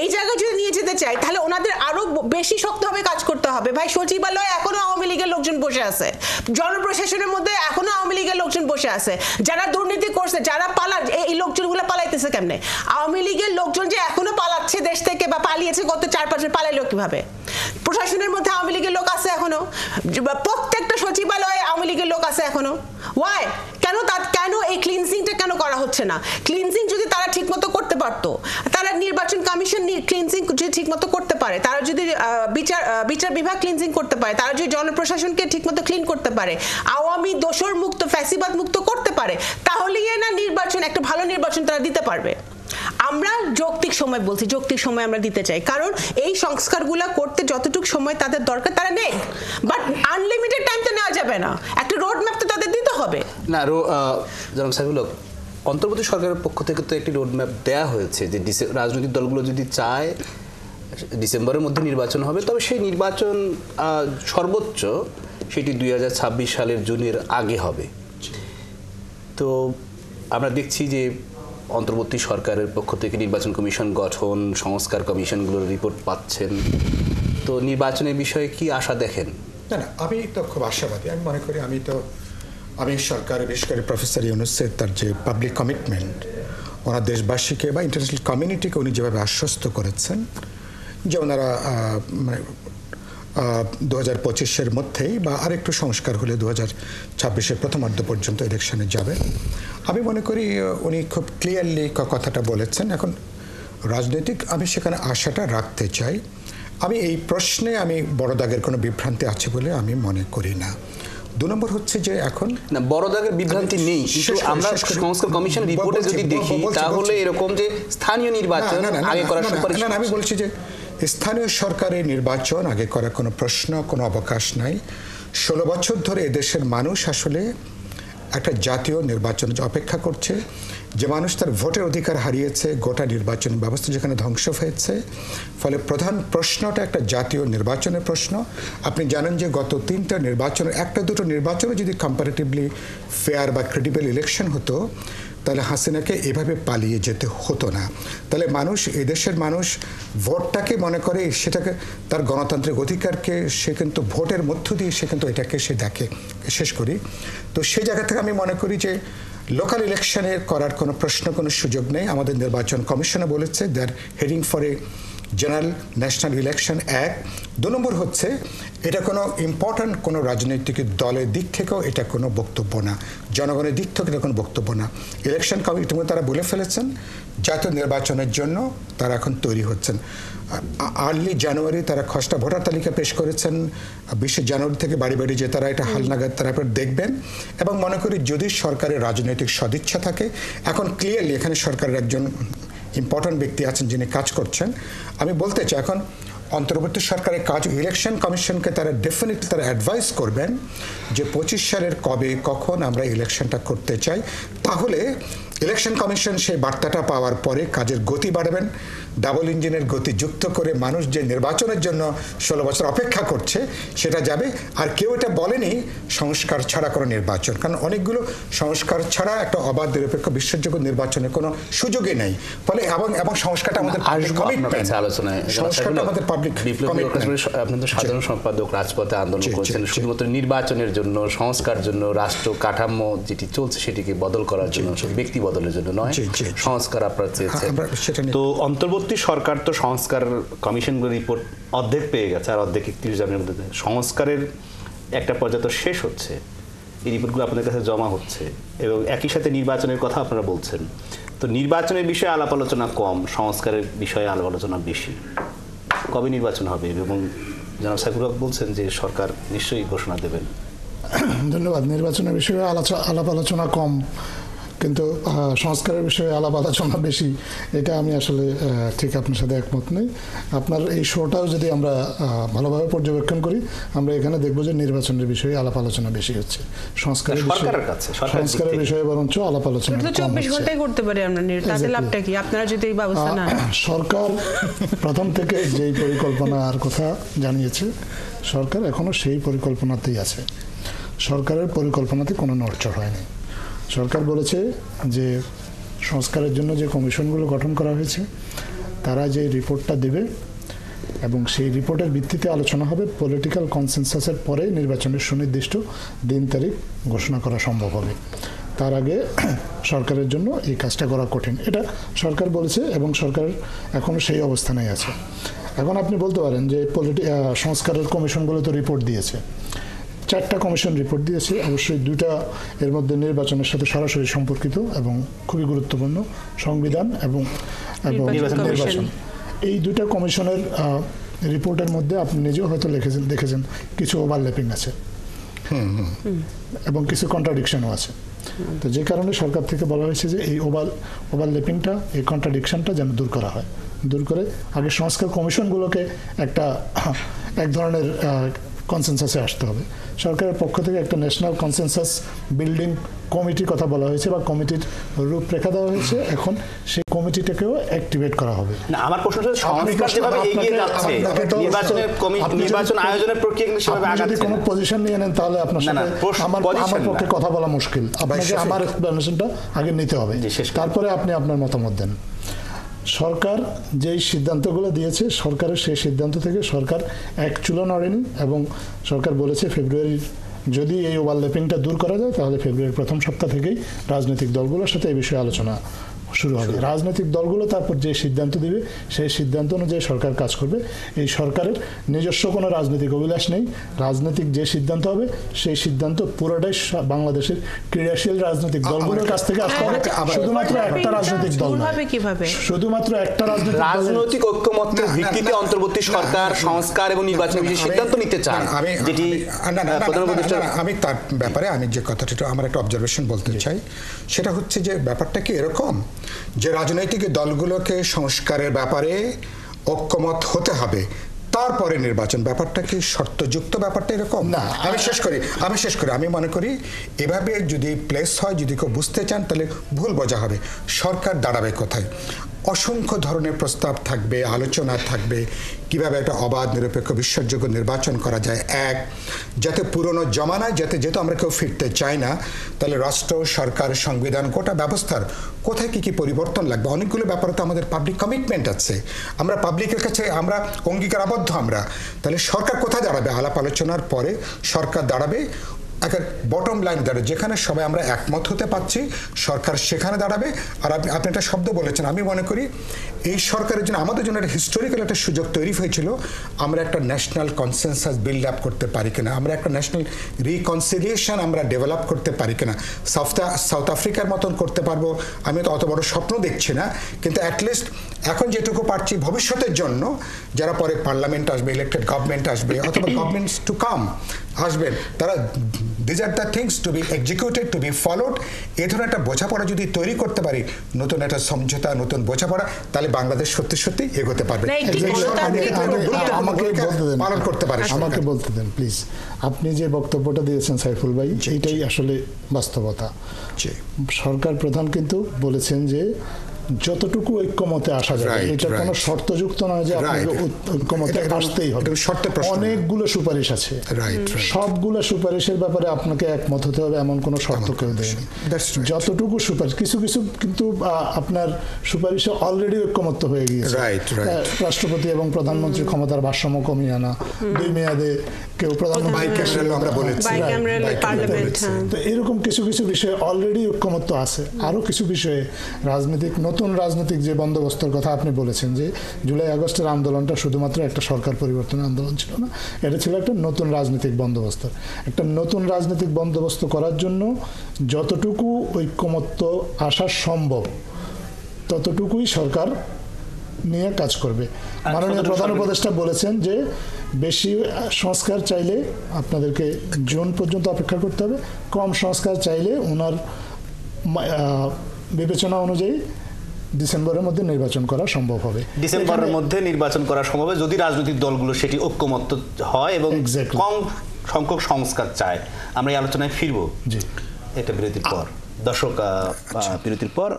[SPEAKER 4] এই জায়গায় যদি নিয়ে যেতে চাই তাহলে ওনাদের আরো বেশি শক্তভাবে কাজ করতে হবে। ভাই, সচিবালয়ে এখনো আওয়ামী লীগের লোকজন বসে আছে, জনপ্রশাসনের মধ্যে এখনো আওয়ামী লীগের লোকজন বসে আছে, যারা দুর্নীতি করছে, যারা এই লোকজনগুলো পালাইতেছে কেমনে? আওয়ামী লীগের লোকজন যে এখনো পালাচ্ছে দেশ থেকে বা পালিয়েছে, গত 4-5 বছর পালাইলো কিভাবে? প্রশাসনের মধ্যে আওয়ামী লীগের লোক আছে এখনো, প্রত্যেকটা সচিবালয়ে আওয়ামী লীগের লোক আছে এখনো। ওয়াই? কেন এই ক্লিনজিংটা কেন করা হচ্ছে না। ক্লিনজিং যদি তারা ঠিকমতো করতে পারতো, তারা নির্বাচন কমিশন ক্লিনজিং যদি ঠিকমতো করতে পারে, তারা যদি বিচার বিভাগ ক্লিনজিং করতে পারে, তারা যদি জনপ্রশাসনকে ঠিকমতো ক্লিন করতে পারে, আওয়ামী দোসর মুক্ত ফ্যাসিবাদ মুক্ত করতে পারে, তাহলেই না নির্বাচন একটা ভালো নির্বাচন তারা দিতে পারবে। আমরা যৌক্তিক সময় বলছি, যৌক্তিক সময় আমরা দিতে চাই, কারণ এই সংস্কারগুলো করতে যতটুকু সময় তাদের দরকার তারা নেই, বাট আনলিমিটেড টাইম তো নেওয়া যাবে না, একটা রোড ম্যাপ তো তাদের দিতে হবে।
[SPEAKER 1] না জনাব সাইফুল হক, অন্তর্বর্তী সরকারের পক্ষ থেকে তো একটি রোড ম্যাপ দেওয়া হয়েছে যে রাজনৈতিক দলগুলো যদি চায় ডিসেম্বরের মধ্যে নির্বাচন হবে, তবে সেই নির্বাচন সর্বোচ্চ সেটি 2026 সালের জুনের আগে হবে। তো আমরা দেখছি যে অন্তর্বর্তী সরকারের পক্ষ থেকে নির্বাচন কমিশন গঠন, সংস্কার কমিশনগুলোর রিপোর্ট পাচ্ছেন, তো নির্বাচনের বিষয়ে কি আশা দেখেন?
[SPEAKER 3] না, আমি তো খুব আশাবাদী। আমি মনে করি আমি সরকার, বিশেষ করে প্রফেসর ইউনূসের তার যে পাবলিক কমিটমেন্ট, ওনার দেশবাসীকে বা ইন্টারন্যাশনাল কমিউনিটিকে উনি যেভাবে আশ্বস্ত করেছেন যে ওনারা 2025-এর মধ্যেই বা আরেকটু সংস্কার হলে 2026-এর প্রথমার্ধ পর্যন্ত ইলেকশনে যাবে, আমি মনে করি উনি খুব ক্লিয়ারলি কথাটা বলেছেন। এখন রাজনৈতিক আমি সেখানে আশাটা রাখতে চাই। আমি এই প্রশ্নে আমি বড় দাগের কোনো বিভ্রান্তি আছে বলে আমি মনে করি না। 2 নম্বর হচ্ছে যে এখন
[SPEAKER 1] না, বড় দাগের বিভ্রান্তি নেই, কিন্তু আমরা সংস্কার কমিশন রিপোর্টে যদি দেখি তাহলে এরকম যে স্থানীয় নির্বাচন আগে করার সুপারিশ।
[SPEAKER 3] না, আমি বলছি যে স্থানীয় সরকারের নির্বাচন আগে করার কোনো প্রশ্ন, কোনো অবকাশ নাই। 16 বছর ধরে এদেশের মানুষ আসলে একটা জাতীয় নির্বাচন অপেক্ষা করছে, যে মানুষ তার ভোটের অধিকার হারিয়েছে, গোটা নির্বাচন ব্যবস্থা যেখানে ধ্বংস হয়েছে। ফলে প্রধান প্রশ্নটা একটা জাতীয় নির্বাচনের প্রশ্ন। আপনি জানেন যে গত 3টা নির্বাচনের 1-2টো নির্বাচনে যদি কম্পারেটিভলি ফেয়ার বা ক্রেডিবল ইলেকশন হতো, তাহলে হাসিনাকে এভাবে পালিয়ে যেতে হতো না। তাহলে এদেশের মানুষ ভোটটাকে মনে করে, সেটাকে তার গণতান্ত্রিক অধিকারকে সে কিন্তু ভোটের মধ্য দিয়ে সে কিন্তু এটাকে সে দেখে। শেষ করি, তো সেই জায়গা থেকে আমি মনে করি যে লোকাল ইলেকশনের করার কোনো প্রশ্ন, কোনো সুযোগ নেই। আমাদের নির্বাচন কমিশনে বলেছে they are heading for a general national election. 1 2 নম্বর হচ্ছে এটা কোনো ইম্পর্ট্যান্ট কোনো রাজনৈতিক দলের দিক থেকেও এটা কোনো বক্তব্য না, জনগণের দিক থেকে এটা কোনো বক্তব্য না। ইলেকশন কমিশন তারা বলে ফেলেছেন জাতীয় নির্বাচনের জন্য তারা এখন তৈরি হচ্ছেন। আর্লি জানুয়ারি তারা খসড়া ভোটার তালিকা পেশ করেছেন। 20 জানুয়ারি থেকে বাড়ি বাড়ি যে তারা এটা হালনাগাদ তারা দেখবেন। এবং মনে করি যদি সরকারের রাজনৈতিক সদিচ্ছা থাকে, এখন ক্লিয়ারলি এখানে সরকারের একজন ইম্পর্ট্যান্ট ব্যক্তি আছেন যিনি কাজ করছেন। আমি বলতে চাই এখন অন্তর্বর্তী সরকারের কাজ, ইলেকশন কমিশনকে তারা ডেফিনেটলি তারা অ্যাডভাইস করবেন যে 25 সালের কবে কখন আমরা ইলেকশনটা করতে চাই। তাহলে ইলেকশন কমিশন সেই বার্তাটা পাওয়ার পরে কাজের গতি বাড়াবেন, ডাবল ইঞ্জিনের গতি যুক্ত করে মানুষ যে নির্বাচনের জন্য 16 বছর অপেক্ষা করছে সেটা যাবে। আর কেউ এটা বলেনি সংস্কার ছাড়া কোনো নির্বাচন, কারণ অনেকগুলো সংস্কার ছাড়া একটা অবাধ নিরপেক্ষ বিশ্বাসযোগ্য নির্বাচনের কোনো সুযোগই নেই। ফলে এবং সংস্কারটা আমাদের
[SPEAKER 1] সংস্কারটা আমাদের পাবলিক কমিটমেন্ট। আপনাদের সাধারণ সম্পাদক রাজপথে আন্দোলন করেছেন শুধুমাত্র নির্বাচনের জন্য, সংস্কার জন্য, রাষ্ট্র কাঠামো যেটি চলছে সেটিকে বদল করার জন্য, ব্যক্তি বদলের জন্য নয়, সংস্কার আপনারা চেয়েছেন। তো অন্তর্বর্তী সরকার তো সংস্কার কমিশনগুলোর রিপোর্ট অর্ধেক পেয়ে গেছে, আর অর্ধেক 31 জানুয়ারির মধ্যে সংস্কারের একটা পর্যায়ে তো শেষ হচ্ছে, এই রিপোর্টগুলো আপনাদের কাছে জমা হচ্ছে এবং একই সাথে নির্বাচনের কথা আপনারা বলছেন। তো নির্বাচনের বিষয়ে আলাপ আলোচনা কম, সংস্কারের বিষয়ে আলাপ আলোচনা বেশি। কবে নির্বাচন হবে? এবং জনাব সাইফুল হক বলছেন যে সরকার নিশ্চয়ই ঘোষণা দেবেন।
[SPEAKER 2] ধন্যবাদ। নির্বাচনের বিষয়ে আলাপ আলোচনা কম, কিন্তু সংস্কারের বিষয়ে আলাপ আলোচনা বেশি, এটা আমি আসলে ঠিক আপনার সাথে একমত নেই। আপনার এই শোটাও যদি আমরা ভালোভাবে পর্যবেক্ষণ করি, আমরা এখানে দেখবো যে নির্বাচনের বিষয়ে আলাপ আলোচনা বেশি হচ্ছে, সংস্কারের বিষয়ে বরঞ্চ আলাপ আলোচনা
[SPEAKER 4] 24 ঘন্টায় করতে পারি আমরা। তাতে লাভটা কি আপনারা যদি এই ব্যবস্থা না?
[SPEAKER 2] সরকার প্রথম থেকে যেই পরিকল্পনার কথা জানিয়েছে, সরকার এখনো সেই পরিকল্পনাতেই আছে। সরকারের পরিকল্পনাতে কোনো নড়চড় হয়নি। সরকার বলেছে যে সংস্কারের জন্য যে কমিশনগুলো গঠন করা হয়েছে তারা যে রিপোর্টটা দেবে এবং সেই রিপোর্টের ভিত্তিতে আলোচনা হবে, পলিটিক্যাল কনসেনসাসের পরে নির্বাচনের সুনির্দিষ্ট দিন তারিখ ঘোষণা করা সম্ভব হবে। তার আগে সরকারের জন্য এই কাজটা করা কঠিন, এটা সরকার বলেছে এবং সরকার এখনও সেই অবস্থানেই আছে। এখন আপনি বলতে পারেন যে সংস্কারের কমিশনগুলো তো রিপোর্ট দিয়েছে, 4টা কমিশন রিপোর্ট দিয়েছে, অবশ্যই 2টা এর মধ্যে নির্বাচনের সাথে সরাসরি সম্পর্কিত এবং খুবই গুরুত্বপূর্ণ, সংবিধান এবং নির্বাচন। এই 2টা কমিশনের রিপোর্টের মধ্যে আপনি নিজেও হয়তো দেখেছেন কিছু ওভারল্যাপিং আছে এবং কিছু কন্ট্রাডিকশনও আছে। তো যে কারণে সরকার থেকে বলা হয়েছে যে এই ওভারল্যাপিংটা, এই কন্ট্রাডিকশনটা যেন দূর করা হয়, দূর করে আগে সংস্কার কমিশনগুলোকে এক ধরনের কনসেনসাসে আসতে হবে। সরকারের পক্ষ থেকে একটা ন্যাশনাল কনসেনসাস বিল্ডিং কমিটির কথা বলা হয়েছে বা কমিটির রূপরেখা দেওয়া হয়েছে, এখন সেই কমিটিটাকেও অ্যাক্টিভেট করা হবে।
[SPEAKER 1] না, আমার প্রশ্ন হচ্ছে সংস্কার যেভাবে এগিয়ে যাচ্ছে, নির্বাচন আয়োজনের প্রক্রিয়া কিন্তু সেভাবে আগাচ্ছে।
[SPEAKER 2] যদি কোনো পজিশন নিয়ে নেন তাহলে আপনার সাথে আমার পক্ষে কথা বলা মুশকিল। আপনাকে আমার এক্সপ্লেনেশনটা আগে নিতে হবে, তারপরে আপনি আপনার মতামত দেন। সরকার যেই সিদ্ধান্তগুলো দিয়েছে, সরকারের সেই সিদ্ধান্ত থেকে সরকার এক চুলো নড়েনি এবং সরকার বলেছে ফেব্রুয়ারির যদি এই ওভারল্যাপিংটা দূর করা যায় তাহলে ফেব্রুয়ারির প্রথম সপ্তাহ থেকেই রাজনৈতিক দলগুলোর সাথে এই বিষয়ে আলোচনা শুরু হবে। রাজনৈতিক দলগুলো তারপর যে সিদ্ধান্ত দিবে সেই সিদ্ধান্ত অনুযায়ী সরকার কাজ করবে। এই সরকারের নিজস্ব কোনো রাজনৈতিক অভিলাষ নেই। রাজনৈতিক যে সিদ্ধান্ত হবে সেই সিদ্ধান্ত পুরোটাই বাংলাদেশের ক্রিয়াশীল রাজনৈতিক দলগুলোর কাছ থেকে আসতে হবে। শুধুমাত্র একটা রাজনৈতিক দল নয়, শুধুমাত্র একটা
[SPEAKER 1] রাজনৈতিক ঐক্যমত্যের ভিত্তিতে অন্তর্বর্তী সরকার সংস্কার এবং নির্বাচনের বিষয়ে সিদ্ধান্ত নিতে চান, যেটি
[SPEAKER 3] আমি তার ব্যাপারে আমি যে কথাটা আমার একটা অবজারভেশন বলতে চাই, সেটা হচ্ছে যে ব্যাপারটা কি এরকম যে রাজনৈতিক দলগুলোকে সংস্কারের ব্যাপারে ঐক্যমত হতে হবে, তারপরে নির্বাচন। ব্যাপারটা কি শর্তযুক্ত? ব্যাপারটা এরকম না। আমি শেষ করি আমি মনে করি এভাবে যদি প্লেস হয়, যদি কেউ বুঝতে চান তাহলে ভুল বোঝা হবে। সরকার দাঁড়াবে কোথায়? অসংখ্য ধরনের প্রস্তাব থাকবে, আলোচনা থাকবে, কিভাবে একটা অবাধ নিরপেক্ষ বিশ্বাসযোগ্য নির্বাচন করা যায়। এক, যাতে পুরনো জমানায় যেহেতু আমরা কেউ ফিরতে চাই না, তাহলে রাষ্ট্র, সরকার, সংবিধান, গোটা ব্যবস্থার কোথায় কি পরিবর্তন লাগবে। অনেকগুলো ব্যাপারে তো আমাদের পাবলিক কমিটমেন্ট আছে, আমরা পাবলিকের কাছে আমরা অঙ্গীকারাবদ্ধ। আমরা তাহলে সরকার কোথায় দাঁড়াবে? আলাপ আলোচনার পরে সরকার দাঁড়াবে একটা বটম লাইন দাঁড়াবে, যেখানে সবাই আমরা একমত হতে পারছি, সরকার সেখানে দাঁড়াবে। আর আপনি একটা শব্দ বলেছেন, আমি মনে করি এই সরকারের জন্য আমাদের জন্য একটা হিস্টোরিক্যাল একটা সুযোগ তৈরি হয়েছিল। আমরা একটা ন্যাশনাল কনসেনসাস বিল্ড আপ করতে পারি কিনা, আমরা একটা ন্যাশনাল রিকনসিলিয়েশন আমরা ডেভেলপ করতে পারি কিনা। সাউথ আফ্রিকার মতন করতে পারবো আমি তো অত বড় স্বপ্ন দেখছি না, কিন্তু অ্যাটলিস্ট এখন যেটুকু পারছি ভবিষ্যতের জন্য, যারা পরে পার্লামেন্ট আসবে, ইলেক্টেড গভর্নমেন্ট আসবে অথবা গভর্নমেন্টস টু কাম আসবেন, তারা these are the things to be executed, to be followed। এই ধরনের একটা বোঝাপড়া যদি তৈরি করতে পারি, নতুন একটা সমঝোতা, নতুন বোঝাপড়া, তাহলে বাংলাদেশ সত্যি সত্যি এগোতে পারবে, পালন করতে পারে।
[SPEAKER 2] আমাকে বলতে দেন প্লিজ। আপনি যে বক্তব্যটা দিয়েছেন সাইফুল ভাই, এইটাই আসলে বাস্তবতা। সরকার প্রধান কিন্তু বলেছেন যে যতটুকু ঐক্যমতে আসা যায়, এটা কোনো শর্তযুক্ত নয় যে আপনাকে ঐক্যমতে আসতেই হবে। অনেকগুলো সুপারিশ আছে, সবগুলো সুপারিশের ব্যাপারে আপনাকে একমত হতে হবে এমন কোনো শর্ত কেউ দেয়নি। যতটুকু সুপারিশ, কিছু কিন্তু আপনার সুপারিশে অলরেডি ঐক্যমত্য হয়ে গিয়েছে। রাষ্ট্রপতি এবং প্রধানমন্ত্রী ক্ষমতার ভারসাম্য কমিয়ে আনা, 2 মেয়াদে কেউ প্রধানমন্ত্রী, তো এরকম কিছু বিষয়ে অলরেডি ঐক্যমত্য আছে। আরো কিছু বিষয়ে নতুন রাজনৈতিক যে বন্দোবস্তের কথা আপনি বলেছেন, যে জুলাই আগস্টের আন্দোলনটা শুধুমাত্র একটা সরকার পরিবর্তনের আন্দোলন ছিল না, এটা ছিল একটা নতুন রাজনৈতিক বন্দোবস্ত। একটা নতুন রাজনৈতিক বন্দোবস্ত করার জন্য যতটুকু ঐক্যমত্য আসা সম্ভব ততটুকুই সরকার নিয়ে কাজ করবে। মাননীয় প্রধান উপদেষ্টা বলেছেন যে বেশি সংস্কার চাইলে আপনাদেরকে জুন পর্যন্ত অপেক্ষা করতে হবে, কম সংস্কার চাইলে ওনার বিবেচনা অনুযায়ী ডিসেম্বরের মধ্যে নির্বাচন করা সম্ভব হবে।
[SPEAKER 1] ডিসেম্বরের মধ্যে নির্বাচন করা সম্ভব হবে যদি রাজনৈতিক দলগুলো সেটি ঐক্যমত্য হয় এবং কম সংখ্যক সংস্কার চায়। আমরা এই আলোচনায় ফিরবো একটা বিরতির পর। দর্শক, বিরতির পর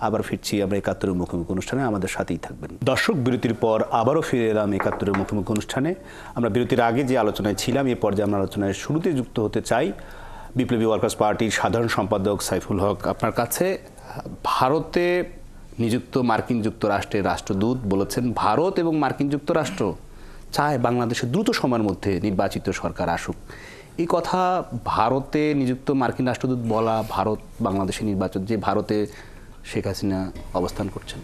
[SPEAKER 1] আবার ফিরছি আমরা ৭১ মুখোমুখি অনুষ্ঠানে, আমাদের সাথেই থাকবেন। দর্শক, বিরতির পর আবারও ফিরে এলাম ৭১ মুখোমুখি অনুষ্ঠানে। আমরা বিরতির আগে যে আলোচনায় ছিলাম, এই পর্যায়ে আমরা আলোচনায় শুরুতে যুক্ত হতে চাই বিপ্লবী ওয়ার্কার্স পার্টির সাধারণ সম্পাদক সাইফুল হক। আপনার কাছে, ভারতে নিযুক্ত মার্কিন যুক্তরাষ্ট্রের রাষ্ট্রদূত বলেছেন ভারত এবং মার্কিন যুক্তরাষ্ট্র চায় বাংলাদেশে দ্রুত সময়ের মধ্যে নির্বাচিত সরকার আসুক। এই কথা ভারতে নিযুক্ত মার্কিন রাষ্ট্রদূত বলা, ভারত বাংলাদেশে নির্বাচন, যে ভারতে শেখ হাসিনা অবস্থান করছেন,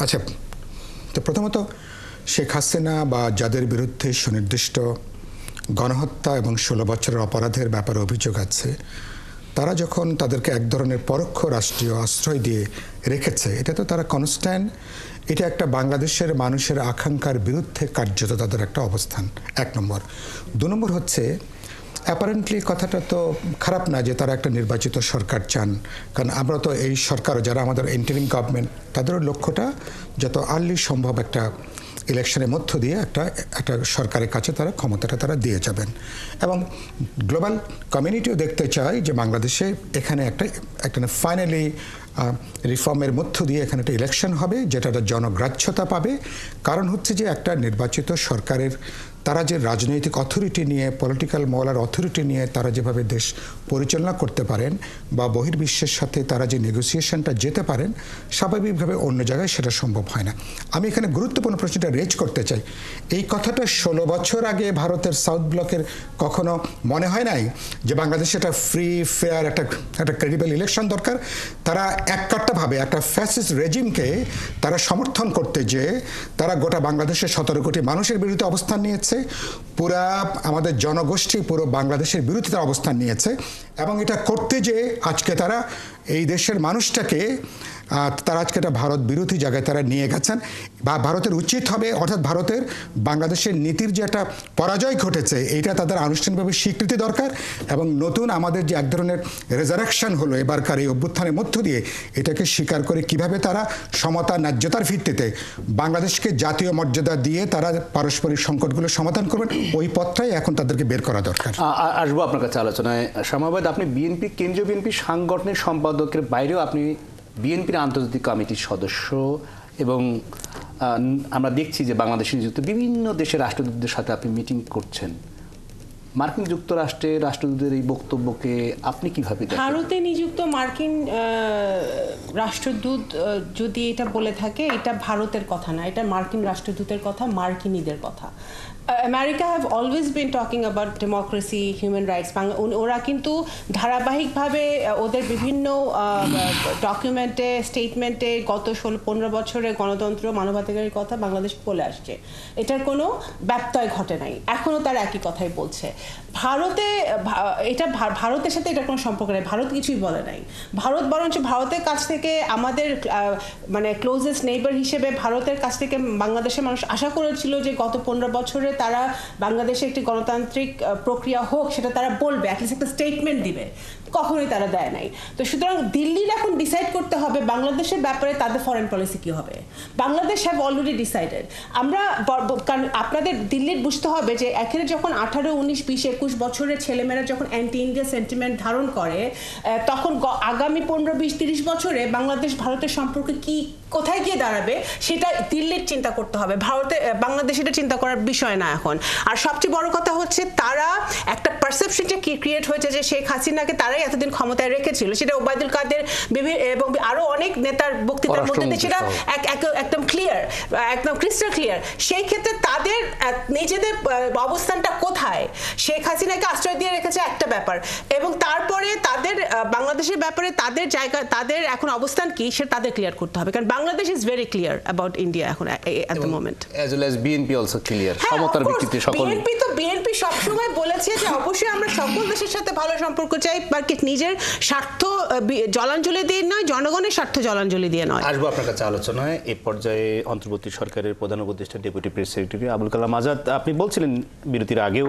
[SPEAKER 3] আচ্ছা, তো প্রথমত শেখ হাসিনা বা যাদের বিরুদ্ধে সুনির্দিষ্ট গণহত্যা এবং 16 বছরের অপরাধের ব্যাপারে অভিযোগ আছে, তারা যখন তাদেরকে এক ধরনের পরোক্ষ রাষ্ট্রীয় আশ্রয় দিয়ে রেখেছে, এটা তো তারা কনস্ট্যান্ট, এটা একটা বাংলাদেশের মানুষের আকাঙ্ক্ষার বিরুদ্ধে কার্যত তাদের একটা অবস্থান, 1 নম্বর। 2 নম্বর হচ্ছে অ্যাপারেন্টলি কথাটা তো খারাপ না যে তারা একটা নির্বাচিত সরকার চান, কারণ আমরা তো এই সরকার যারা আমাদের ইন্টারিম গভর্নমেন্ট, তাদেরও লক্ষ্যটা যত আর্লি সম্ভব একটা ইলেকশনের মধ্য দিয়ে একটা সরকারের কাছে তারা ক্ষমতাটা তারা দিয়ে যাবেন। এবং গ্লোবাল কমিউনিটিও দেখতে চায় যে বাংলাদেশে এখানে একটা ফাইনালি রিফর্মের মধ্য দিয়ে এখানে একটা ইলেকশন হবে যেটা জনগ্রাহ্যতা পাবে। কারণ হচ্ছে যে একটা নির্বাচিত সরকারের তারা যে রাজনৈতিক অথরিটি নিয়ে, পলিটিক্যাল মোরাল অথরিটি নিয়ে তারা যেভাবে দেশ পরিচালনা করতে পারেন বা বহির্বিশ্বের সাথে তারা যে নেগোসিয়েশনটা যেতে পারেন, স্বাভাবিকভাবে অন্য জায়গায় সেটা সম্ভব হয় না। আমি এখানে গুরুত্বপূর্ণ প্রশ্নটা রেজ করতে চাই, এই কথাটা 16 বছর আগে ভারতের সাউথ ব্লকের কখনো মনে হয় নাই যে বাংলাদেশে একটা ফ্রি ফেয়ার একটা ক্রেডিবল ইলেকশন দরকার? তারা এককাট্টাভাবে একটা ফ্যাসিস্ট রেজিমকে তারা সমর্থন করতে যেয়ে তারা গোটা বাংলাদেশের 17 কোটি মানুষের বিরুদ্ধে অবস্থান নিয়েছে, পুরা আমাদের জনগোষ্ঠী পুরো বাংলাদেশের বিরুদ্ধে তারা অবস্থান নিয়েছে। এবং এটা করতে যে আজকে তারা এই দেশের মানুষটাকে তারা আজকে একটা ভারত বিরোধী জায়গায় তারা নিয়ে গেছেন। বা ভারতের উচিত হবে, অর্থাৎ ভারতের বাংলাদেশের নীতির যে একটা পরাজয় ঘটেছে এইটা তাদের আনুষ্ঠানিকভাবে স্বীকৃতি দরকার, এবং নতুন আমাদের যে এক ধরনের রেজারেকশন হলো এবারকার এই অভ্যুত্থানের মধ্য দিয়ে, এটাকে স্বীকার করে কিভাবে তারা সমতা ন্যায্যতার ভিত্তিতে বাংলাদেশকে জাতীয় মর্যাদা দিয়ে তারা পারস্পরিক সংকটগুলো সমাধান করবেন, ওই পথটাই এখন তাদেরকে বের করা দরকার।
[SPEAKER 1] আসবো আপনার কাছে আলোচনায়। শামাবাদ, আপনি বিএনপি কেন্দ্রীয় বিএনপি সাংগঠনিক সম্পাদকের বাইরেও আপনি বিএনপির আন্তর্জাতিক কমিটির সদস্য, এবং আমরা দেখছি যে বাংলাদেশে নিযুক্ত বিভিন্ন দেশের রাষ্ট্রদূতদের সাথে আপনি মিটিং করছেন। মার্কিন যুক্তরাষ্ট্রের রাষ্ট্রদূতের এই বক্তব্যকে আপনি কিভাবে দেখেন?
[SPEAKER 4] ভারতে নিযুক্ত মার্কিন রাষ্ট্রদূত যদি এটা বলে থাকে, এটা ভারতের কথা না, এটা মার্কিন রাষ্ট্রদূতের কথা, মার্কিনীদের কথা। America have always been talking about democracy, human rights. ওরা কিন্তু ধারাবাহিকভাবে ওদের বিভিন্ন ডকুমেন্টে, স্টেটমেন্টে গত 16-15 বছরে গণতন্ত্র, মানবাধিকারের কথা বাংলাদেশ বলে আসছে। এটার কোনো ব্যত্যয় ঘটে নাই, এখনও তারা একই কথাই বলছে। ভারতের সাথে এটার কোনো সম্পর্ক নেই, ভারত কিছুই বলে নাই। ভারত বরঞ্চ ভারতের কাছ থেকে আমাদের মানে ক্লোজেস্ট নেইবার হিসেবে ভারতের কাছ থেকে বাংলাদেশের মানুষ আশা করেছিল যে গত 15 বছরে তারা বাংলাদেশে একটি গণতান্ত্রিক প্রক্রিয়া হোক, সেটা তারা বলবে, অ্যাটলিস্ট একটা স্টেটমেন্ট দিবে। কখনোই তারা দেয় নাই। তো সুতরাং দিল্লির এখন ডিসাইড করতে হবে বাংলাদেশের ব্যাপারে তাদের ফরেন পলিসি কি হবে। Bangladesh have already decided. আমরা, কারণ আপনাদের দিল্লির বুঝতে হবে যে এখানে যখন 18, 19, 20, 21 বছরের ছেলেমেয়েরা যখন অ্যান্টি ইন্ডিয়া সেন্টিমেন্ট ধারণ করে, তখন আগামী 15, 20, 30 বছরে বাংলাদেশ ভারতের সম্পর্কে কি কোথায় গিয়ে দাঁড়াবে সেটা দিল্লির চিন্তা করতে হবে, বাংলাদেশ এটা চিন্তা করার বিষয় না এখন। আর সবচেয়ে বড় কথা হচ্ছে তারা একটা পারসেপশন যে ক্রিয়েট হয়েছে যে শেখ হাসিনাকে তারাই এতদিন ক্ষমতায় রেখেছিল, সেটা ওবায়দুল কাদের এবং আরো অনেক নেতার বক্তৃতার মধ্যে সেটা একদম ক্লিয়ার, একদম ক্রিস্টাল ক্লিয়ার। সেই ক্ষেত্রে তাদের নিজেদের অবস্থানটা কোথায়, শেখ হাসিনাকে আশ্রয় দিয়ে রেখেছে একটা ব্যাপার, এবং তারপরে তাদের বাংলাদেশের ব্যাপারে তাদের জায়গা, তাদের এখন অবস্থান কি সেটা তাদের ক্লিয়ার করতে হবে, কারণ Bangladesh is very clear about India এখন at the moment,
[SPEAKER 1] as well as BNP also clear সমতার ভিত্তিতে সকল।
[SPEAKER 4] বিএনপি সবসময় বলেছে যে অবশ্যই আমরা সকল দেশের সাথে ভালো সম্পর্ক চাই, বাকি নিজের স্বার্থ জলাঞ্জলি দিয়ে নয়, জনগণের স্বার্থ জলাঞ্জলি দিয়ে নয়।
[SPEAKER 1] আসবো আপনার কাছে আলোচনায়। এই পর্যায়ে অন্তর্বর্তী সরকারের প্রধান উপদেষ্টা deputy press secretary Abul Kalam Azad, আপনি বলছিলেন বিরতির আগেও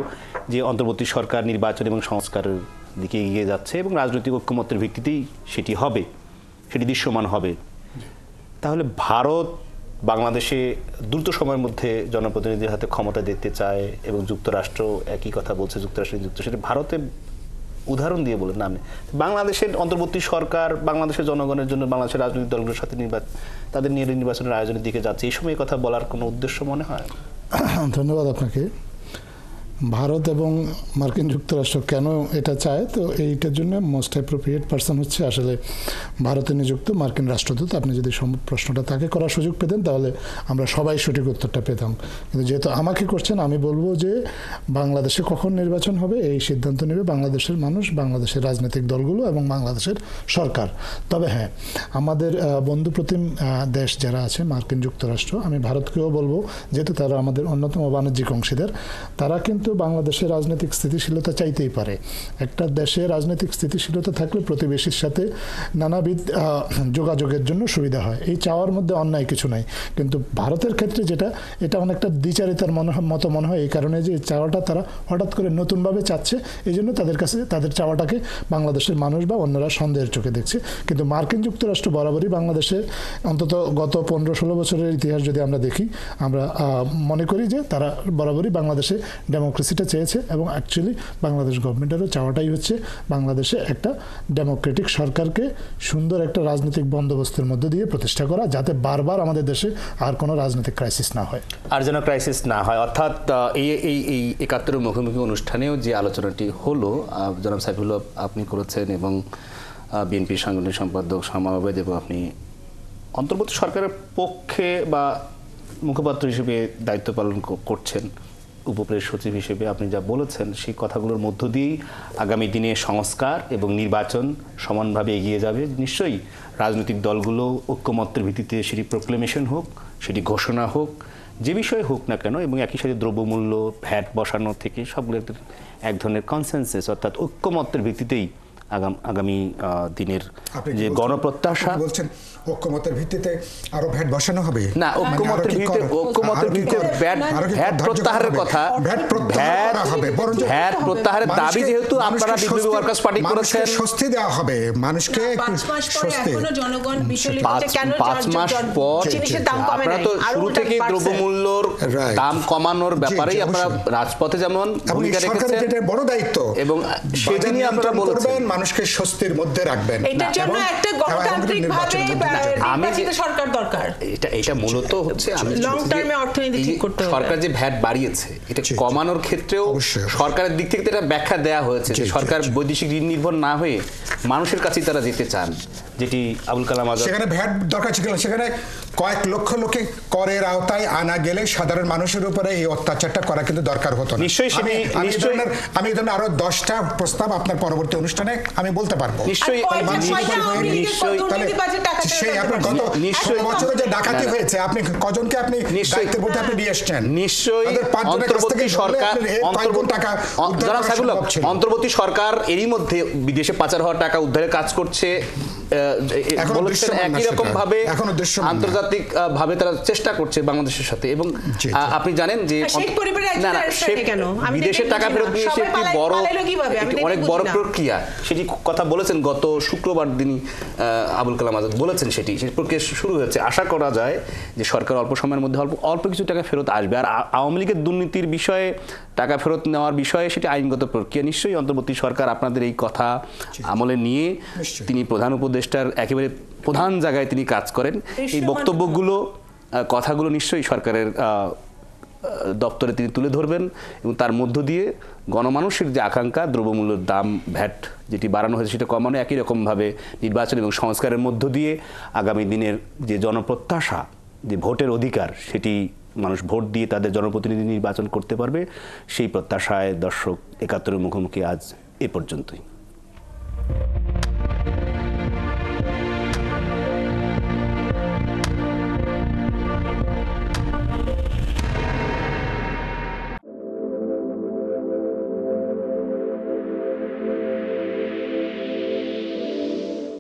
[SPEAKER 1] যে অন্তর্বর্তী সরকার নির্বাচন এবং সংস্কারের দিকে এগিয়ে যাচ্ছে এবং রাজনৈতিক ঐক্যমত্যের ভিত্তিতেই সেটি হবে, সেটি দৃশ্যমান হবে। তাহলে ভারত বাংলাদেশে দ্রুত সময়ের মধ্যে জনপ্রতিনিধিদের হাতে ক্ষমতা দেখতে চায় এবং যুক্তরাষ্ট্র একই কথা বলছে, যুক্তরাষ্ট্র সেটা ভারতের উদাহরণ দিয়ে বলেন না আপনি। বাংলাদেশের অন্তর্বর্তী সরকার বাংলাদেশের জনগণের জন্য বাংলাদেশের রাজনৈতিক দলগুলোর সাথে তাদের নিয়ে নির্বাচনের আয়োজনের দিকে যাচ্ছে, এই সময় কথা বলার কোনো উদ্দেশ্য মনে হয়?
[SPEAKER 2] ধন্যবাদ আপনাকে। ভারত এবং মার্কিন যুক্তরাষ্ট্র কেন এটা চায়, তো এইটার জন্য মোস্ট অ্যাপ্রোপ্রিয়েট পারসন হচ্ছে আসলে ভারতে নিযুক্ত মার্কিন রাষ্ট্রদূত। আপনি যদি প্রশ্নটা তাকে করার সুযোগ পেতেন তাহলে আমরা সবাই সঠিক উত্তরটা পেতাম, কিন্তু যেহেতু আমাকে করছেন, আমি বলবো যে বাংলাদেশে কখন নির্বাচন হবে এই সিদ্ধান্ত নেবে বাংলাদেশের মানুষ, বাংলাদেশের রাজনৈতিক দলগুলো এবং বাংলাদেশের সরকার। তবে হ্যাঁ, আমাদের বন্ধুপ্রতিম দেশ যারা আছে মার্কিন যুক্তরাষ্ট্র, আমি ভারতকেও বলবো, যেহেতু তারা আমাদের অন্যতম বাণিজ্যিক অংশীদার, তারা কিন্তু কিন্তু বাংলাদেশের রাজনৈতিক স্থিতিশীলতা চাইতেই পারে। একটা দেশে রাজনৈতিক স্থিতিশীলতা থাকলে প্রতিবেশীর সাথে নানাবিধ যোগাযোগের জন্য সুবিধা হয়, এই চাওয়ার মধ্যে অন্যায় কিছু নাই। কিন্তু ভারতের ক্ষেত্রে এটা অনেকটা দ্বিচারিতার মতো মনে হয়, এই কারণে যে চাওয়াটা তারা হঠাৎ করে নতুনভাবে চাচ্ছে, এই জন্য তাদের কাছে তাদের চাওয়াটাকে বাংলাদেশের মানুষ বা অন্যরা সন্দেহের চোখে দেখছে। কিন্তু মার্কিন যুক্তরাষ্ট্র বরাবরই বাংলাদেশে অন্তত গত 15-16 বছরের ইতিহাস যদি আমরা দেখি, আমরা মনে করি যে তারা বরাবরই বাংলাদেশে ডেমোক্রেসিটা চেয়েছে, এবং অ্যাকচুয়ালি বাংলাদেশ গভর্নমেন্টেরও চাওয়াটাই হচ্ছে বাংলাদেশে একটা ডেমোক্রেটিক সরকারকে সুন্দর একটা রাজনৈতিক বন্দোবস্তের মধ্যে দিয়ে প্রতিষ্ঠা করা, যাতে বারবার আমাদের দেশে আর কোনো রাজনৈতিক ক্রাইসিস না হয়।
[SPEAKER 1] আর যেন ক্রাইসিস না হয়, অর্থাৎ এই ৭১ মুখোমুখি অনুষ্ঠানেও যে আলোচনাটি হলো, জনাব সাইফুল্লাহ আপনি করেছেন এবং বিএনপির সাংগঠনিক সম্পাদক শামা আবেদ, এবং আপনি অন্তর্বর্তী সরকারের পক্ষে বা মুখপাত্র হিসেবে দায়িত্ব পালন করছেন, উপপ্রেস সচিব হিসেবে আপনি যা বলেছেন সেই কথাগুলোর মধ্য দিয়েই আগামী দিনে সংস্কার এবং নির্বাচন সমানভাবে এগিয়ে যাবে। নিশ্চয়ই রাজনৈতিক দলগুলো ঐক্যমত্যের ভিত্তিতে সেটি প্রোক্লেমেশন হোক, সেটি ঘোষণা হোক, যে বিষয়ে হোক না কেন, এবং একই সাথে দ্রব্যমূল্য ভ্যাট বসানো থেকে সবগুলো এক ধরনের কনসেনসাস অর্থাৎ ঐক্যমত্যের ভিত্তিতেই আগামী দিনের যে গণপ্রত্যাশা
[SPEAKER 3] বলছেন, ঐক্যমতের ভিত্তিতে আরো ভ্যাট বসানো হবে
[SPEAKER 1] না, ঐক্যমতের ভিত্তিতে ভ্যাট প্রত্যাহারের কথা, ভ্যাট প্রত্যাহারের দাবি যেহেতু আপনারা বিপ্লবী ওয়ার্কার্স পার্টি করেছেন,
[SPEAKER 3] স্বস্তি দেওয়া হবে মানুষকে,
[SPEAKER 1] 5 মাস পর আপনারা তো শুরু থেকে দ্রব্যমূল্যর দাম কমানোর ব্যাপারেই আপনারা রাজপথে যেমন ভূমিকা রেখেছেন,
[SPEAKER 3] বড় দায়িত্ব,
[SPEAKER 1] এবং সেদিনই আপনারা বলেছেন
[SPEAKER 3] মানুষকে স্বস্তির মধ্যে রাখবেন।
[SPEAKER 4] এটার জন্য একটা গণতান্ত্রিকভাবে নির্বাচিত সরকার দরকার।
[SPEAKER 1] এটা মূলত হচ্ছে
[SPEAKER 4] লং টার্মে অর্থনীতি ঠিক করতে হবে।
[SPEAKER 1] সরকার যে ভ্যাট বাড়িয়েছে এটা কমানোর ক্ষেত্রেও সরকারের দিক থেকে এটা ব্যাখ্যা দেওয়া হয়েছে যে সরকার বৈদেশিক ঋণ নির্ভর না হয়ে মানুষের কাছেই তারা যেতে চান, যেটি আবুল কালাম আজাদ।
[SPEAKER 3] সেখানে ভ্যাট দরকার ছিল, সেখানে কয়েক লক্ষ লোকে করের আওতায় আনা গেলে সাধারণ মানুষের উপরে এই অত্যাচারটা করা কিন্তু দরকার হতো না।
[SPEAKER 1] নিশ্চয়ই
[SPEAKER 3] আমি এই ধরনের আরো 10টা প্রস্তাব আপনার পরবর্তী অনুষ্ঠানে আমি বলতে পারবো।
[SPEAKER 1] নিশ্চয়ই
[SPEAKER 3] সেই আপনার গত বছরে যে ডাকাতি হয়েছে, আপনি কজনকে আপনি দায়িত্বের মধ্যে আপনি নিয়ে এসেছেন?
[SPEAKER 1] নিশ্চয়ই অন্তর্বর্তী সরকার এরই মধ্যে বিদেশে পাচার হওয়া টাকা উদ্ধারের কাজ করছে, বলেছেন একই রকম ভাবে আন্তর্জাতিক ভাবে তারা চেষ্টা করছে বাংলাদেশের সাথে। এবং আপনি জানেন যে বিদেশের টাকা ফেরত নিয়ে এসে একটি অনেক বড় প্রক্রিয়া, সেটি কথা বলেছেন গত শুক্রবার দিনই আবুল কালাম আজাদ বলেছেন, সেটি প্রক্রিয়া শুরু হয়েছে। আশা করা যায় যে সরকার অল্প সময়ের মধ্যে অল্প কিছু টাকা ফেরত আসবে। আর আওয়ামী লীগের দুর্নীতির বিষয়ে টাকা ফেরত নেওয়ার বিষয়ে সেটি আইনগত প্রক্রিয়া। নিশ্চয়ই অন্তর্বর্তী সরকার আপনাদের এই কথা আমলে নিয়ে তিনি প্রধান উপদেষ্টার একেবারে প্রধান জায়গায় তিনি কাজ করেন, এই বক্তব্যগুলো কথাগুলো নিশ্চয়ই সরকারের দপ্তরে তিনি তুলে ধরবেন, এবং তার মধ্য দিয়ে গণমানুষের যে আকাঙ্ক্ষা দ্রব্যমূল্যের দাম ভ্যাট যেটি বাড়ানো হয়েছে সেটা কমানো, একই রকমভাবে নির্বাচন এবং সংস্কারের মধ্য দিয়ে আগামী দিনের যে জনপ্রত্যাশা, যে ভোটের অধিকার, সেটি মানুষ ভোট দিয়ে তাদের জনপ্রতিনিধি নির্বাচন করতে পারবে, সেই প্রত্যাশায় দর্শক ৭১ মুখোমুখি আজ এ পর্যন্তই।